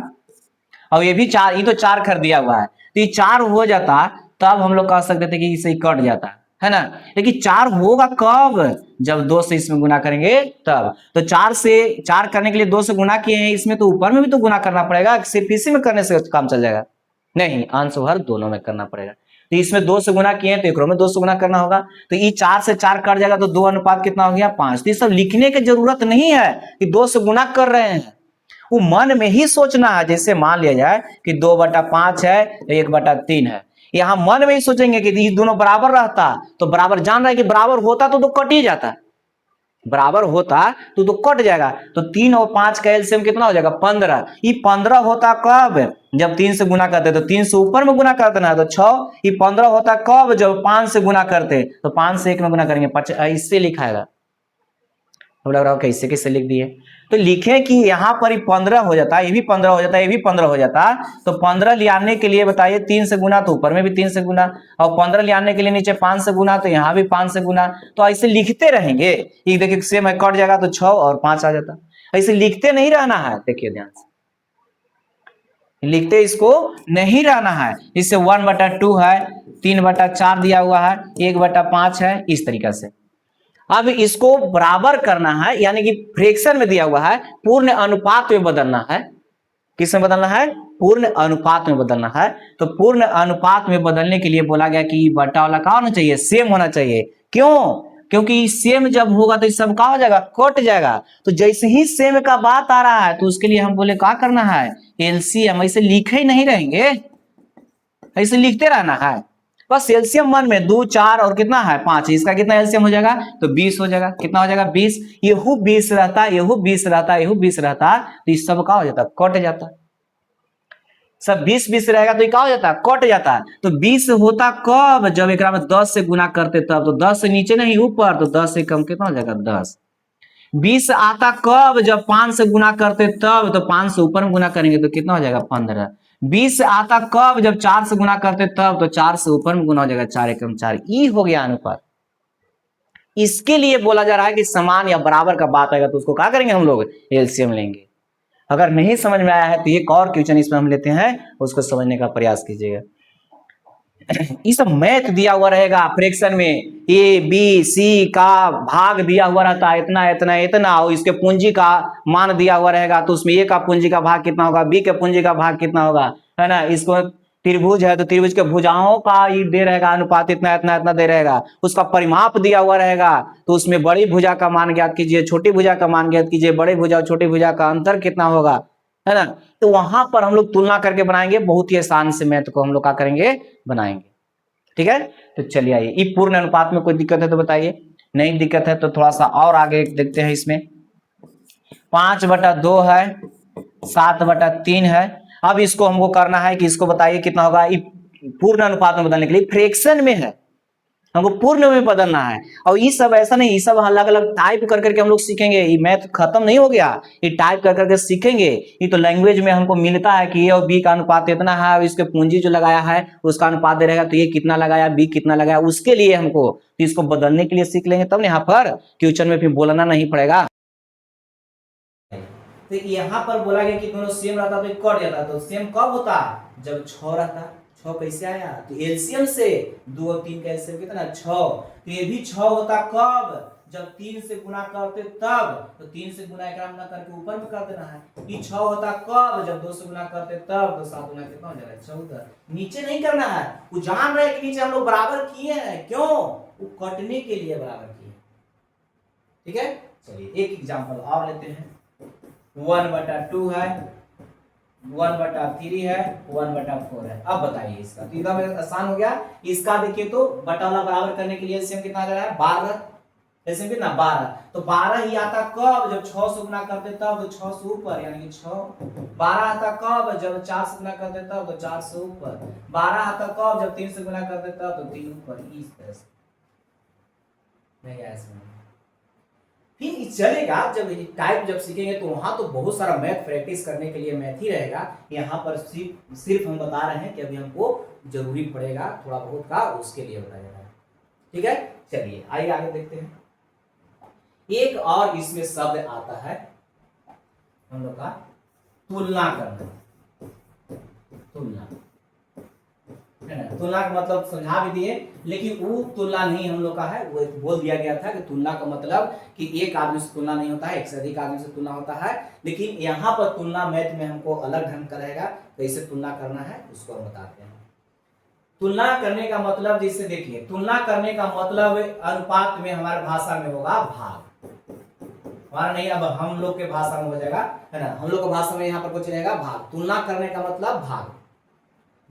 और ये भी 4, ये तो 4 कर दिया हुआ है, तो ये 4 हो जाता, तब हम लोग कह सकते थे कि इसे कट जाता है ना। लेकिन 4 होगा कब, जब 2 से इसमें गुना करेंगे तब। तो 4 करने के लिए 2 से गुना किए हैं, इसमें तो ऊपर में भी तो गुना करना पड़ेगा, सिर्फ इसी में करने से काम चल जाएगा नहीं, अंश हर दोनों में करना पड़ेगा। तो इसमें 2 से गुना किए हैं तो एक में 2 से गुना करना होगा, तो ये 4 से 4 कट जाएगा, तो 2 अनुपात कितना हो गया 5। तो ये सब लिखने की जरूरत नहीं है कि 2 से गुना कर रहे हैं, वो मन में ही सोचना है। जैसे मान लिया जाए कि 2/5 है, 1/3 है, यहां मन में ही सोचेंगे कि ये दोनों बराबर रहता, तो बराबर जान रहा है कि बराबर होता तो कट ही जाता, बराबर होता तो कट जाएगा। तो 3 और 5 का एलसीएम कितना हो जाएगा 15। ये 15 होता कब, जब 3 से गुना करते, तो 3 से ऊपर में गुना करते ना, तो 6। ये 15 होता कब, जब 5 से गुना करते, तो 5 से 1 में गुना करेंगे, इससे लिखाएगा। लग रहा है कैसे कैसे लिख दिए, तो लिखे कि यहाँ पर 15 हो जाता, ये भी 15 हो जाता, ये भी 15 हो जाता। तो 15 ले आने के लिए बताइए 3 से गुना, तो ऊपर में भी 3 से गुना, और 15 ले आने के लिए नीचे 5 से गुना, तो यहाँ भी 5 से गुना। तो ऐसे लिखते रहेंगे, ये देखिए सेम है, कट जाएगा तो 6 और 5 आ जाता। ऐसे लिखते नहीं रहना है, देखिए ध्यान से लिखते इसको नहीं रहना है। इससे 1/2 है, 3/4 दिया हुआ है, 1/5 है, इस तरीका से। अब इसको बराबर करना है, यानी कि फ्रैक्शन में दिया हुआ है, पूर्ण अनुपात में बदलना है। किस में बदलना है? पूर्ण अनुपात में बदलना है। तो पूर्ण अनुपात में बदलने के लिए बोला गया कि बटा वाला क्या होना चाहिए? सेम होना चाहिए। क्यों? क्योंकि सेम जब होगा तो सब क्या हो जाएगा? कट जाएगा। तो जैसे ही सेम का बात आ रहा है तो उसके लिए हम बोले क्या करना है? एलसीएम। ऐसे लिखे ही नहीं रहेंगे, ऐसे लिखते रहना है बस। एलसीएम 1 में 2 4 और कितना है 5, इसका कितना एलसीएम हो जाएगा? तो 20 हो जाएगा। कितना हो जाएगा? 20। यहू 20 रहता, यहू 20 रहता, यहू 20 रहता तो इस सब का हो जाता? कट जाता। सब 20 20 रहेगा तो ये क्या हो जाता? कट जाता। तो 20 होता कब? जब एक में 10 से गुना करते तब। तो 10 से नीचे नहीं ऊपर, तो 10 से कम कितना हो जाएगा? 10। 20 आता कब? जब 5 से गुना करते तब। तो 5 से ऊपर में गुना करेंगे तो कितना हो जाएगा? 15। 20 आता कब? जब 4 से गुना करते तब। तो 4 से ऊपर में गुना हो जाएगा, 4 एकम 4। ई हो गया अनुपात। इसके लिए बोला जा रहा है कि समान या बराबर का बात आएगा तो उसको क्या करेंगे हम लोग? एलसीएम लेंगे। अगर नहीं समझ में आया है तो एक और क्वेश्चन इसमें हम लेते हैं, उसको समझने का प्रयास कीजिएगा। ये सब मैथ दिया हुआ रहेगा फ्रैक्शन में, ए बी सी का भाग दिया हुआ रहता है, इतना इतना इतना, और इसके पूंजी का मान दिया हुआ रहेगा। तो उसमें ए का पूंजी का भाग कितना होगा, बी के पूंजी का भाग कितना होगा, है ना। इसको त्रिभुज है तो त्रिभुज के भुजाओं का ये दे रहेगा अनुपात, इतना इतना इतना दे रहेगा। उसका परिमाप दिया हुआ रहेगा तो उसमें बड़ी भुजा का मान ज्ञात कीजिए, छोटी भुजा का मान ज्ञात कीजिए, बड़ी भुजा और छोटी भुजा का अंतर कितना होगा, है ना। तो वहां पर हम लोग तुलना करके बनाएंगे। बहुत ही आसान से मैथ को हम लोग क्या करेंगे? बनाएंगे। ठीक है। तो चलिए आइए, ये पूर्ण अनुपात में कोई दिक्कत है तो बताइए। नहीं दिक्कत है तो थोड़ा सा और आगे देखते हैं। इसमें 5/2 है, 7/3 है। अब इसको हमको करना है कि इसको बताइए कितना होगा। ये पूर्ण अनुपात में बदलने के लिए फ्रैक्शन में है, हमको पूर्ण में बदलना है। और ये सब ऐसा नहीं, ये सब अलग अलग टाइप कर करके हम लोग सीखेंगे। ये मैथ खत्म नहीं हो गया, ये टाइप कर करके सीखेंगे। ये तो लैंग्वेज में हमको मिलता है कि ए और बी का अनुपात इतना है, और इसके पूंजी जो लगाया है उसका अनुपात दे रहेगा, तो ये कितना लगाया, बी कितना लगाया। उसके लिए हमको तो इसको बदलने के लिए सीख लेंगे, तब ना यहाँ पर क्वेश्चन में फिर बोलना नहीं पड़ेगा। तो यहाँ पर बोला गया कि दोनों सेम रहता तो कट जाता। तो सेम कब होता? जब 6 रहता। 6 कैसे आया? तो एलसीएम से 2 और 3 का एलसीएम कितना? 6। तो ये भी 6 होता कब? जब 3 से गुना करते तब। तो 3 से गुना एकराम ना करके ऊपर में कर देना है। ये 6 होता कब? जब 2 से गुना करते तब। तो 7 गुना कितना हो जाएगा? 14। नीचे नहीं करना है, वो जान रहे कि नीचे हम लोग बराबर किए हैं। क्यों? वो कटने के लिए बराबर किए। ठीक है। चलिए एक एग्जाम्पल और लेते हैं। 1/2 है, 1/3 है, 1/4 है। अब बताइए इसका, तो एकदम आसान हो गया। इसका देखिए तो बटाला बराबर करने के लिए एलसीएम कितना आ रहा है? 12। एलसीएम कितना? 12। तो 12 ही आता कब? जब 6 से गुना करते तब। तो 6 से ऊपर यानी कि 6। 12 आता कब? जब 4 से गुना करते तब। तो 4 से ऊपर। 12 आता कब? जब 3 से गुना करते तब। तो 3 ऊपर। इस तरह से नहीं आया समझ। फिर चलेगा जब टाइप जब सीखेंगे तो वहां तो बहुत सारा मैथ प्रैक्टिस करने के लिए मैथ ही रहेगा। यहाँ पर सिर्फ हम बता रहे हैं कि अभी हमको जरूरी पड़ेगा थोड़ा बहुत का, उसके लिए बताया जा रहा है। ठीक है। चलिए आइए आगे देखते हैं। एक और इसमें शब्द आता है हम लोग का तुलना करना। तुलना तुलना का मतलब समझा भी दिए, लेकिन वो तुलना नहीं हम लोग का है। वो बोल दिया गया था कि तुलना का मतलब कि एक आदमी से तुलना नहीं होता है, एक से अधिक आदमी से तुलना होता है। लेकिन यहाँ पर तुलना मैथ में हमको अलग ढंग का रहेगा। कैसे तुलना करना है उसको हम बताते हैं। तुलना करने का मतलब जैसे देखिए, तुलना करने का मतलब अनुपात में हमारे भाषा में होगा भाग। हमारा नहीं, अब हम लोग के भाषा में हो जाएगा, है ना। हम लोग के भाषा में यहाँ पर कुछ रहेगा भाग। तुलना करने का मतलब भाग।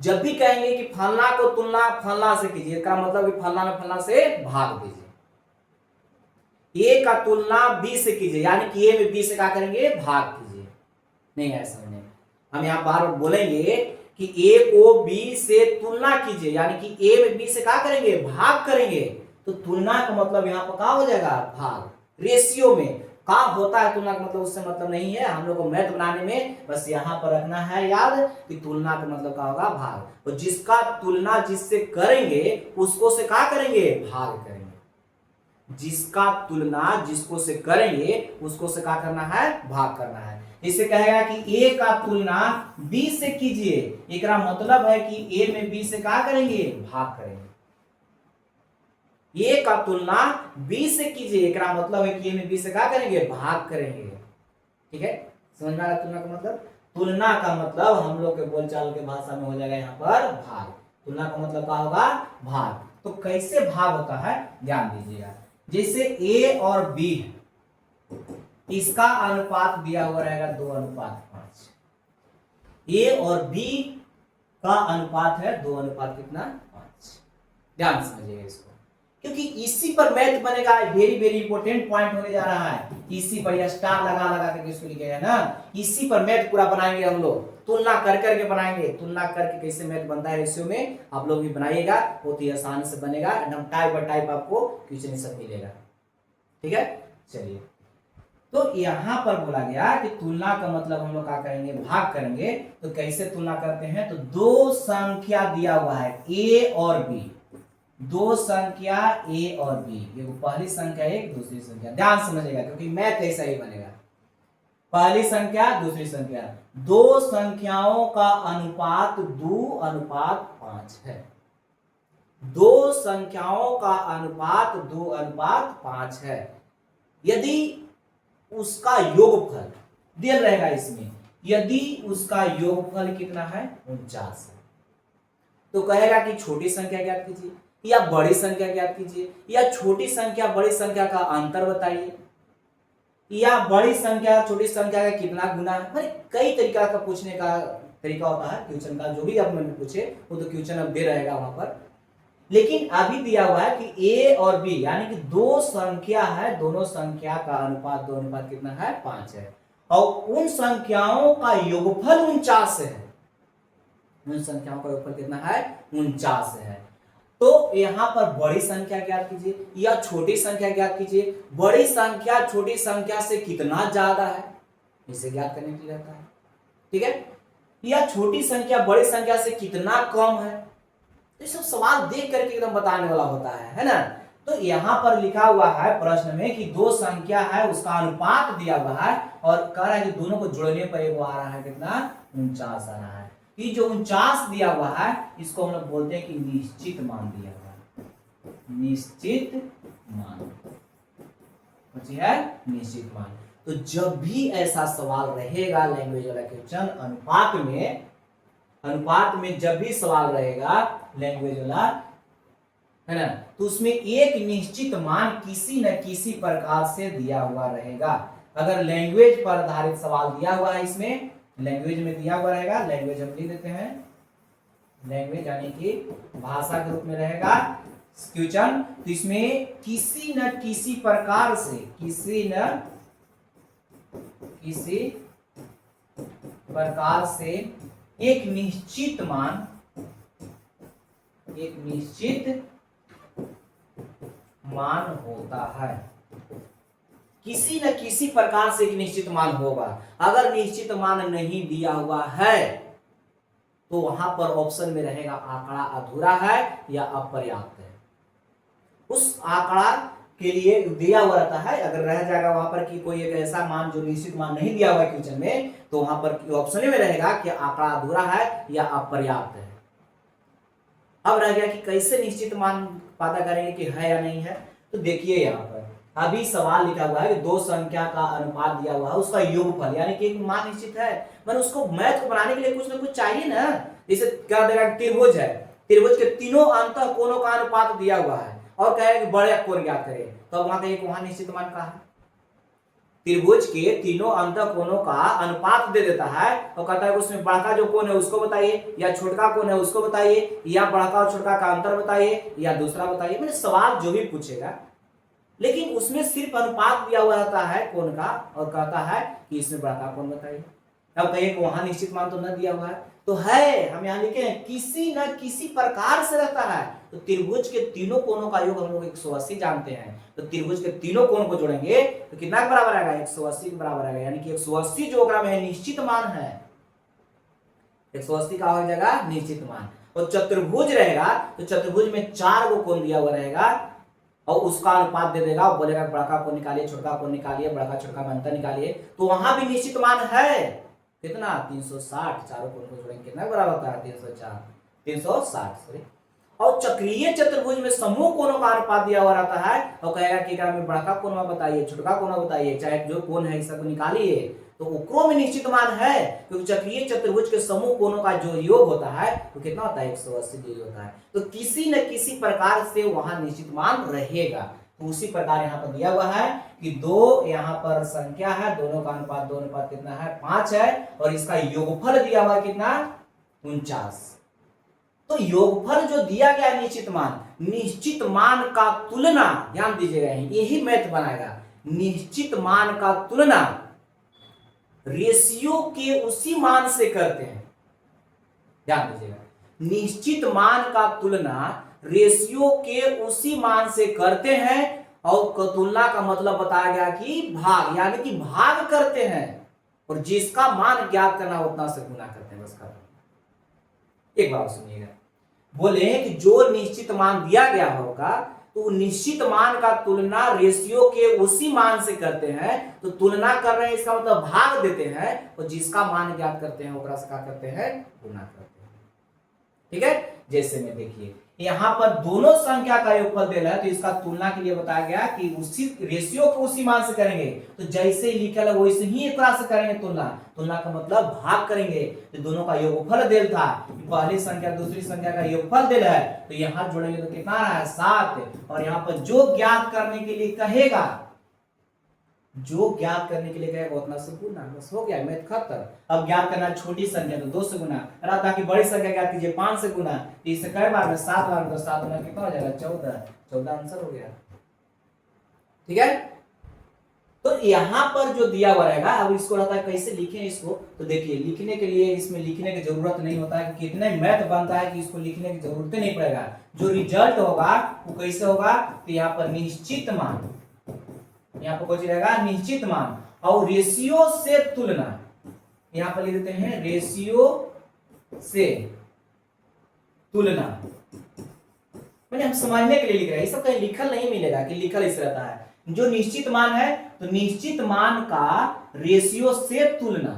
जब भी कहेंगे कि फलना को तुलना फलना से कीजिए, का मतलब कि फलना में फलना से भाग दीजिए। ए का तुलना बी से कीजिए, यानी कि ए में बी से क्या करेंगे? भाग कीजिए। नहीं है समझने। हम यहाँ बार बार बोलेंगे कि ए को बी से तुलना कीजिए, यानी कि ए में बी से क्या करेंगे? भाग करेंगे। तो तुलना का मतलब यहाँ पर क्या हो जाएगा? भाग। रेशियो में का होता है तुलना का मतलब, उससे मतलब नहीं है। हम लोग को मैथ बनाने में बस यहाँ पर रखना है याद कि तुलना का मतलब क्या होगा? भाग। और जिसका तुलना जिससे करेंगे उसको से क्या करेंगे? भाग करेंगे। जिसका तुलना जिसको से करेंगे उसको से क्या करना है? भाग करना है। इसे कहेगा कि ए का तुलना बी से कीजिए, एक मतलब है कि ए में बी से क्या करेंगे? भाग करेंगे। ए का तुलना बी से कीजिए, एक मतलब है कि ए में बी से क्या करेंगे? भाग करेंगे। ठीक है, समझ में आ रहा तुलना का मतलब। तुलना का मतलब हम लोग के बोलचाल के भाषा में हो जाएगा यहाँ पर भाग। तुलना का मतलब क्या होगा? भाग। तो कैसे भाग होता है ध्यान दीजिएगा। जैसे ए और बी है, इसका अनुपात दिया हुआ रहेगा 2:5। ए और बी का अनुपात है 2:5। ध्यान समझिएगा इसको, क्योंकि इसी पर मैथ बनेगा। वेरी वेरी इंपॉर्टेंट पॉइंट होने जा रहा है। इसी पर यह स्टार लगा लगा करके इसको लिखेगा ना, इसी पर मैथ पूरा बनाएंगे हम लोग। तुलना कर करके बनाएंगे। तुलना करके कैसे मैथ बनता है रेशियो में आप लोग भी बनाइएगा, बहुत ही आसानी से बनेगा। एकदम टाइप बाय टाइप आपको क्वेश्चन सब मिलेगा। ठीक है, चलिए। तो यहाँ पर बोला गया कि तुलना का मतलब हम लोग क्या करेंगे? भाग करेंगे। तो कैसे तुलना करते हैं? तो दो संख्या दिया हुआ है ए और बी, दो संख्या ए और बी, ये पहली संख्या एक, दूसरी संख्या। ध्यान समझिएगा क्योंकि मैथ ऐसा ही बनेगा। पहली संख्या दूसरी संख्या, दो संख्याओं का अनुपात 2:5 है। दो संख्याओं का अनुपात 2:5 है। यदि उसका योगफल दिया रहेगा इसमें, यदि उसका योगफल कितना है? 49 है, तो कहेगा कि छोटी संख्या ज्ञात कीजिए या बड़ी संख्या ज्ञात कीजिए, या छोटी संख्या बड़ी संख्या का अंतर बताइए, या बड़ी संख्या छोटी संख्या का कितना गुना है। मतलब कई तरीका का पूछने का तरीका होता है क्वेश्चन का। जो भी आप मैंने पूछे वो तो क्वेश्चन अब दे रहेगा वहां पर। लेकिन अभी दिया हुआ है कि ए और बी यानी कि दो संख्या है, दोनों संख्या का अनुपात 2:5 कितना है? 5 है, और उन संख्याओं का योगफल 49 है। उन संख्याओं का योगफल कितना है? 49 है। तो यहां पर बड़ी संख्या ज्ञात कीजिए या छोटी संख्या ज्ञात कीजिए। बड़ी संख्या छोटी संख्या से कितना ज्यादा है, इसे ज्ञात करने के लिए रहता है। ठीक है, या छोटी संख्या बड़ी संख्या से कितना कम है। ये सब सवाल देख करके एकदम बताने वाला होता है ना। तो यहाँ पर लिखा हुआ है प्रश्न में कि दो संख्या है, उसका अनुपात दिया हुआ है और कह रहा है कि दोनों को जोड़ने पर एगो आ रहा है कितना? 49 आ रहा है। ये जो 49 दिया हुआ है इसको हम लोग बोलते हैं कि निश्चित मान दिया हुआ है। निश्चित मान है, निश्चित मान। तो जब भी ऐसा सवाल रहेगा लैंग्वेज वाला क्वेश्चन, अनुपात में जब भी सवाल रहेगा लैंग्वेज वाला, है ना, तो उसमें एक निश्चित मान किसी न किसी प्रकार से दिया हुआ रहेगा। अगर लैंग्वेज पर आधारित सवाल दिया हुआ है, इसमें लैंग्वेज में दिया हुआ रहेगा, लैंग्वेज हम लिख देते हैं, लैंग्वेज यानी कि भाषा के रूप में रहेगा क्वेश्चन। तो इसमें किसी न किसी प्रकार से, किसी न किसी प्रकार से एक निश्चित मान होता है। किसी न किसी प्रकार से एक निश्चित मान होगा। अगर निश्चित मान नहीं दिया हुआ है तो वहां पर ऑप्शन में रहेगा आंकड़ा अधूरा है या अपर्याप्त है। उस आंकड़ा के लिए दिया हुआ रहता है, अगर रह जाएगा वहां पर कि कोई एक ऐसा मान जो निश्चित मान नहीं दिया हुआ है क्वेश्चन में, तो वहां पर ऑप्शन में रहेगा कि आंकड़ा अधूरा है या अपर्याप्त है। अब रह गया कि कैसे निश्चित मान पता करेंगे कि है या नहीं है। तो देखिए यहाँ पर अभी सवाल लिखा हुआ है कि दो संख्या का अनुपात दिया हुआ है, उसका योगफल यानी कि एक मान निश्चित है। मैंने उसको मैथ को बनाने के लिए कुछ ना कुछ चाहिए ना। जैसे क्या देगा, त्रिभुज है, त्रिभुज के तीनों अंतः कोणों का अनुपात दिया हुआ है और कहेगा कि बड़े कोण ज्ञात करें, तो अब वहां एक वहां निश्चित मान का है। त्रिभुज के तीनों अंतः कोणों का अनुपात दे देता है और कहता है उसमें बड़ा जो कोण है उसको बताइए, या छोटा कोण है उसको बताइए, या बड़ा और छोटा का अंतर बताइए, या दूसरा बताइए। मैंने सवाल जो भी पूछेगा, लेकिन उसमें सिर्फ अनुपात दिया हुआ रहता है कोण का और कहता है कि इसमें बड़ा कोण बताइए। अब कहिए कि वहां निश्चित मान तो न दिया हुआ है, तो है, हम यहाँ लिखे हैं किसी न किसी प्रकार से रहता है। तो त्रिभुज के तीनों कोणों का योग हम लोग 180 जानते हैं, तो त्रिभुज के तीनों कोण को जोड़ेंगे तो कितना के बराबर आएगा? 180 के बराबर आएगा। यानी कि 180 जो में है निश्चित मान है, 180 का हो जाएगा निश्चित मान। और चतुर्भुज रहेगा तो चतुर्भुज में 4 गो कोण दिया हुआ रहेगा और उसका अनुपात दे देगा और बोलेगा बड़ा का कोण निकालिए, छोटा कोण निकालिए, बड़ा का छोटा का अंतर निकालिए। तो वहां भी निश्चित मान है कितना? 360। चारों कोण को जोड़ेंगे कितना बराबर होता है? 360 सॉरी। और चक्रीय चतुर्भुज में समूह कोणों का अनुपात दिया हुआ रहता है और कहेगा कि में बड़का कोण बताइए, छोटका कोण बताइए, चाहे जो कोण है इसको निकालिए, तो ओकरो में निश्चित मान है, क्योंकि चक्रीय चतुर्भुज के समूह कोणों का जो योग होता है तो कितना होता है 180 डिग्री होता है। तो किसी न किसी प्रकार से वहां निश्चित मान रहेगा। तो उसी प्रकार यहाँ पर दिया हुआ है कि दो यहाँ पर संख्या है, दोनों का अनुपात कितना है 5 है, और इसका योगफल दिया हुआ है कितना 49। तो योगफल जो दिया गया है निश्चित मान का तुलना, ध्यान दीजिएगा यही मैथ बनाएगा, निश्चित मान का तुलना रेशियो के उसी मान से करते हैं। ध्यान दीजिएगा, निश्चित मान का तुलना रेशियो के उसी मान से करते हैं, और तुलना का मतलब बताया गया कि भाग, यानी कि भाग करते हैं, और जिसका मान ज्ञात करना उतना से गुना करते हैं। बस एक बार सुनिएगा, बोले कि जो निश्चित मान दिया गया होगा तो निश्चित मान का तुलना रेशियो के उसी मान से करते हैं। तो तुलना कर रहे हैं इसका मतलब भाग देते हैं, और जिसका मान ज्ञात करते हैं ओकरा से क्या करते हैं गुना करते हैं। ठीक है, जैसे में देखिए यहाँ पर दोनों संख्या का योगफल दे रहा है, तो इसका तुलना के लिए बताया गया कि उसी रेशियो को उसी मान से करेंगे। तो जैसे ही लिखा है वैसे ही एक तरह से करेंगे तुलना का मतलब भाग करेंगे। तो दोनों का योगफल देल था, पहली संख्या दूसरी संख्या का योगफल देल है, तो यहाँ जोड़ेंगे तो कितना रहा है 7, और यहाँ पर जो ज्ञात करने के लिए कहेगा, जो ज्ञात करने के लिए कहेगा उतना से गुना, बस हो गया मैथ खत्म। अब ज्ञात करना छोटी संख्या तो 2 से गुना, ताकि बड़ी संख्या ज्ञात कीजिए 5 से गुना, तो इससे कई बार में 7 बार में, तो 7 गुना कितना हो जाएगा 14 आंसर हो गया। ठीक है, तो यहाँ पर जो दिया हुआ रहेगा, अब इसको रहता है कैसे लिखें इसको, तो देखिए लिखने के लिए इसमें लिखने की जरूरत नहीं होता है, कितने मैथ बनता है कि इसको लिखने की जरूरत नहीं पड़ेगा। जो रिजल्ट होगा वो कैसे होगा, तो यहाँ पर निश्चित मान, यहाँ पर कुछ रहेगा निश्चित मान, और रेशियो से तुलना, यहाँ पर लिख देते हैं रेशियो से तुलना, मैंने हम समझने के लिए लिख रहे हैं, ये सब कहीं लिखल नहीं मिलेगा कि लिखल इस रहता है। जो निश्चित मान है तो निश्चित मान का रेशियो से तुलना,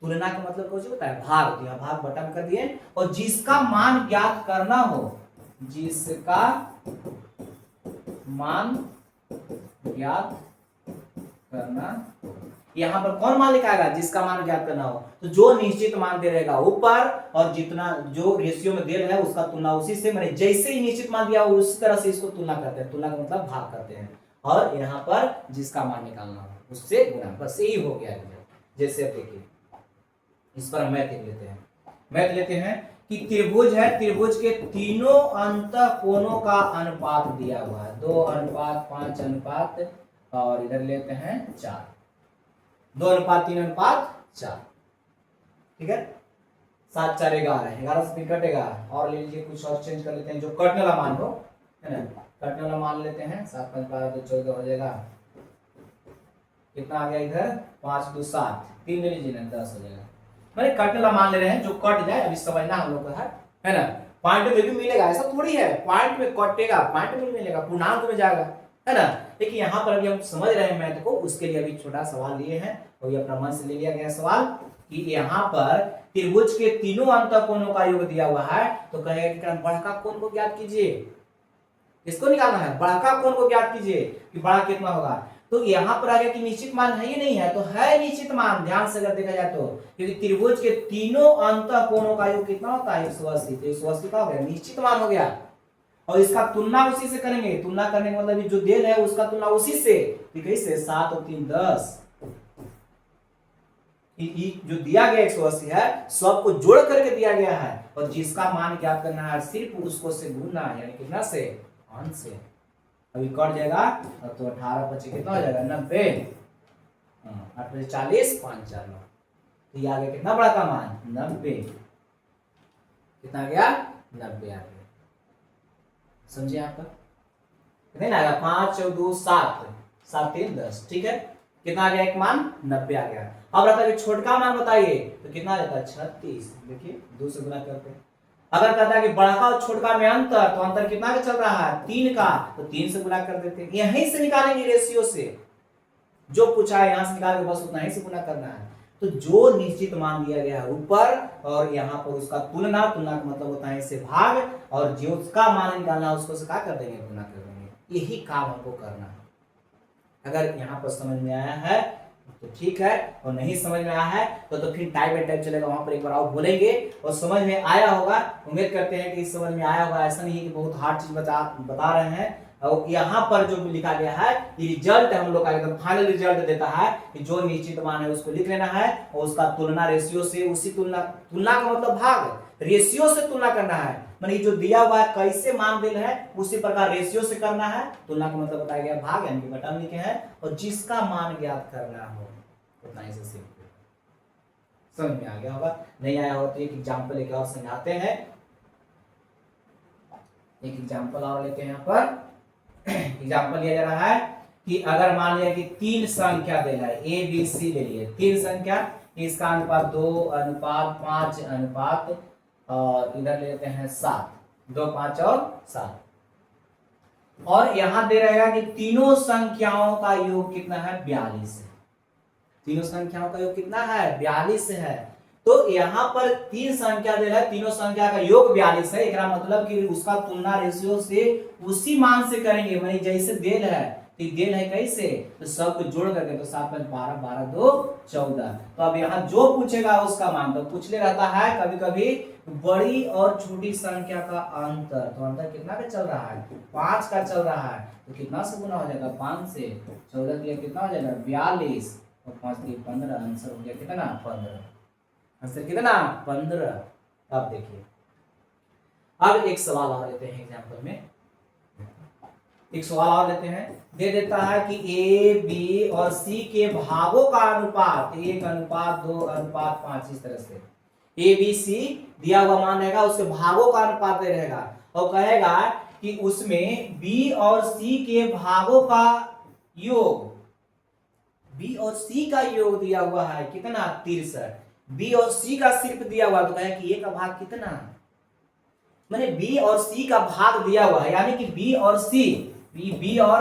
तुलना का मतलब कुछ होता है भाग, तो यहाँ भाग बटा कर दिए, और जिसका मान ज्ञात करना हो, जिसका मान ज्ञात करना, यहाँ पर कौन मान लिखाएगा जिसका मान ज्ञात करना हो, तो जो निश्चित मान दे रहेगा ऊपर, और जितना जो रेशियो में दे रहा है उसका तुलना उसी से, मैंने जैसे ही निश्चित मान दिया उसी तरह से इसको तुलना करते हैं। तुलना का मतलब भाग करते हैं, और यहाँ पर जिसका मान निकालना हो उससे गुना, बस यही हो गया। जैसे अब देखिए इस पर मैथ लेते हैं कि त्रिभुज है, त्रिभुज के तीनों अंतः कोणों का अनुपात दिया हुआ है, 2:5:5, और इधर लेते हैं 4, 2:3:4। ठीक है, 7 4 11, 11 से 3 कटेगा, और ले लीजिए कुछ और चेंज कर लेते हैं जो कटने वाला मान हो, है ना, कटने वाला मान लेते हैं, 7 5 12 तो 14 हो जाएगा, कितना आ गया इधर 5 2 7, 3 ले लीजिए ना 10 हो जाएगा। मैंने कटने वाला मान ले रहे हैं जो कट जाए, अभी समझना हम लोग को है ना, पॉइंट में भी मिलेगा, ऐसा थोड़ी है पॉइंट में कटेगा, पॉइंट में मिलेगा, पूर्णांक में जाएगा, है ना। लेकिन यहाँ पर अभी हम समझ रहे हैं मैथ को, उसके लिए अभी छोटा सवाल लिए हैं, और ये अपना मन से ले लिया गया सवाल कि यहाँ पर त्रिभुज के तीनों अंतः कोणों का योग दिया हुआ है, तो कहेगा कि बड़का कोण को ज्ञात कीजिए, इसको निकालना है, बड़का कोण को ज्ञात कीजिए कि बड़ा कितना होगा। तो यहाँ पर आ गया कि निश्चित मान है ही नहीं है, तो है निश्चित मान, ध्यान से अगर देखा जाए तो, क्योंकि त्रिभुज के तीनों अंतः कोणों का योग कितना होता है 180, तो 180 का हो गया निश्चित मान हो गया, और इसका तुलना उसी से करेंगे। तुलना करने का मतलब जो देल है उसका तुलना उसी से, कैसे 7 और 3 10, जो दिया गया 180 है सबको जोड़ करके दिया गया है, और जिसका मान ज्ञात करना है सिर्फ उसको से गुना, यानी कितना से 5 से, अभी कट जाएगा तो 18 25 कितना हो जाएगा 90, 8 40 5 4 9, तो ये आ गया कितना बड़ा का मान 90, कितना आ गया 90 आ गया, समझे आपका कितना आएगा 5 और 2 7, 7 3 10, ठीक है, कितना आ गया एक मान 90 आ गया। अब रहता है छोटका मान बताइए तो कितना आ जाता है 36, देखिए 2 से गुना करते हैं। अगर कहता है कि बड़ा और छोटका में अंतर, तो अंतर कितना का चल रहा है 3 का, तो 3 से गुना कर देते हैं, यहीं से निकालेंगे रेशियो से, जो पूछा है यहां से निकाल के बस उतना ही से गुना करना है। तो जो निश्चित मान दिया गया है ऊपर और यहाँ पर उसका तुलना का मतलब होता है इससे भाग, और जो उसका मान निकालना उसको से क्या कर देंगे, गुना कर देंगे। यही काम हमको करना है। अगर यहाँ पर समझ में आया है तो ठीक है, और नहीं समझ में आया है तो फिर टाइप बाय टाइप चलेगा, वहां पर एक बार और बोलेंगे और समझ में आया होगा। उम्मीद करते हैं कि समझ में आया होगा। ऐसा नहीं है कि बहुत हार्ड चीज बता रहे हैं। और यहाँ पर जो लिखा गया है ये रिजल्ट हम लोग का एकदम फाइनल रिजल्ट देता है कि जो निश्चित मान है उसको लिख लेना है और उसका तुलना रेशियो से, उसी तुलना का मतलब भाग, रेशियो से तुलना करना है। माने जो दिया हुआ है कैसे मान दिल है उसी प्रकार रेशियो से करना है। तुलना का मतलब बताया गया भाग यानी कि बटन लिखे हैं, और जिसका मान ज्ञात करना हो उतना ही से सिंपल। समझ में आ गया होगा। नहीं आया हो तो एक एग्जांपल लेके और समझाते हैं। एक एग्जांपल और लेते हैं। यहाँ पर एग्जांपल लिया जा रहा है कि अगर मान लिया कि 3 संख्या दे रहा है, ए बी सी ले लिए 3 संख्या, इसका अनुपात 2 अनुपात 5 अनुपात और इधर लेते हैं 7, 2 5 और 7। और यहां दे रहेगा कि तीनों संख्याओं का योग कितना है, 42 है। तीनों संख्याओं का योग कितना है, 42 है। तो यहाँ पर 3 संख्या दे रहा है, तीनों संख्या का योग 42 है। एक मतलब कि उसका तुलना रेशियो से उसी मान से करेंगे। वही जैसे देल है तो देल है कैसे, तो सबको जोड़ करके, तो 7 5 12 12 2 14। तो अब यहाँ जो पूछेगा उसका मान, तो पूछले रहता है कभी कभी बड़ी और छोटी संख्या का अंतर। तो अंतर कितना का चल रहा है, 5 का चल रहा है। तो कितना से गुना हो जाएगा, 5 से 14 के लिए कितना हो जाएगा 42 और 5 के 15। आंसर हो गया कितना 15। आंसर कितना 15। अब देखिए, अब एक सवाल और लेते हैं। एग्जांपल में एक सवाल और लेते हैं। दे देता है कि ए बी और सी के भागों का अनुपात 1 अनुपात 2 अनुपात 5, इस तरह से ए बी सी दिया हुआ मान रहेगा, उसके भागों का अनुपात दे रहेगा और कहेगा कि उसमें बी और सी के भागों का योग, बी और सी का योग दिया हुआ है कितना 63। बी और सी का सिर्फ दिया हुआ, तो कहे कि ए का भाग कितना, मैंने बी और सी का भाग दिया हुआ है, यानी कि बी और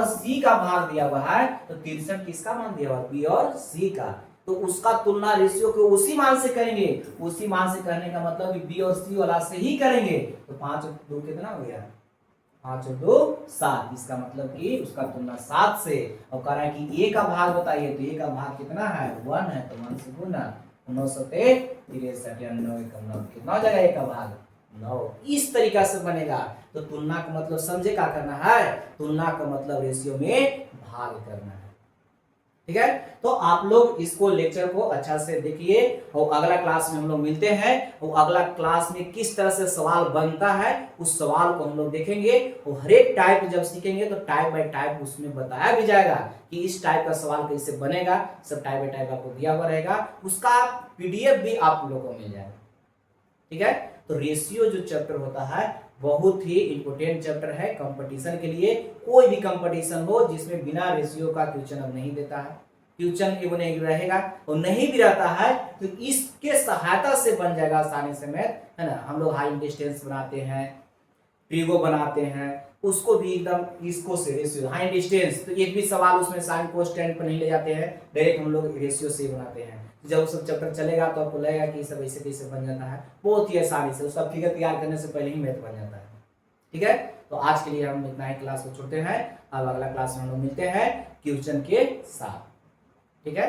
सी का भाग दिया हुआ है। तो 63 किसका मान दिया हुआ, बी और सी का। तो उसका तुलना रेशियो को उसी मान से करेंगे। उसी मान से करने का मतलब कि बी और सी वाला से ही करेंगे। तो 5 और 2 कितना हो गया, 5 और 2 7। इसका मतलब कि उसका तुलना 7 से। और कह रहा है कि ए का भाग बताइए, तो ए का भाग कितना है 1 है, तो 1 से गुना 9 सते 63 या 9 कितना हो जाएगा ए का भाग 9। इस तरीका से बनेगा। तो तुलना का मतलब समझे क्या करना है, तुलना का मतलब रेशियो में भाग करना है। ठीक है, तो आप लोग इसको लेक्चर को अच्छा से देखिए और अगला क्लास में हम लोग मिलते हैं। और अगला क्लास में किस तरह से सवाल बनता है उस सवाल को हम लोग देखेंगे। और हर एक टाइप जब सीखेंगे तो टाइप बाय टाइप उसमें बताया भी जाएगा कि इस टाइप का सवाल कैसे बनेगा। सब टाइप बाय टाइप आपको दिया हुआ रहेगा, उसका पीडीएफ भी आप लोगों को मिल जाएगा। ठीक है, तो रेशियो जो चैप्टर होता है बहुत ही इंपोर्टेंट चैप्टर है कंपटीशन के लिए। कोई भी कंपटीशन हो जिसमें बिना रेशियो का क्वेश्चन अब नहीं देता है, क्वेश्चन एवं नहीं रहेगा और नहीं भी रहता है तो इसके सहायता से बन जाएगा आसानी से मैथ, है ना। हम लोग हाई डिस्टेंस बनाते हैं, प्रीगो बनाते हैं, उसको भी एकदम इसको से रेशियो हाई डिस्टेंस, तो एक भी सवाल उसमें साइन कोस्टेंट पर नहीं ले जाते हैं, डायरेक्ट हम लोग रेशियो से बनाते हैं। जब वो सब चैप्टर चलेगा तो आपको लगेगा कि सब ऐसे कैसे बन जाता है, बहुत ही आसानी से उसका फिगर तैयार करने से पहले ही मैथ बन जाता है। ठीक है, तो आज के लिए हम इतना ही क्लास को छोड़ते हैं। अब अगला क्लास में हम लोग मिलते हैं क्वेश्चन के साथ। ठीक है।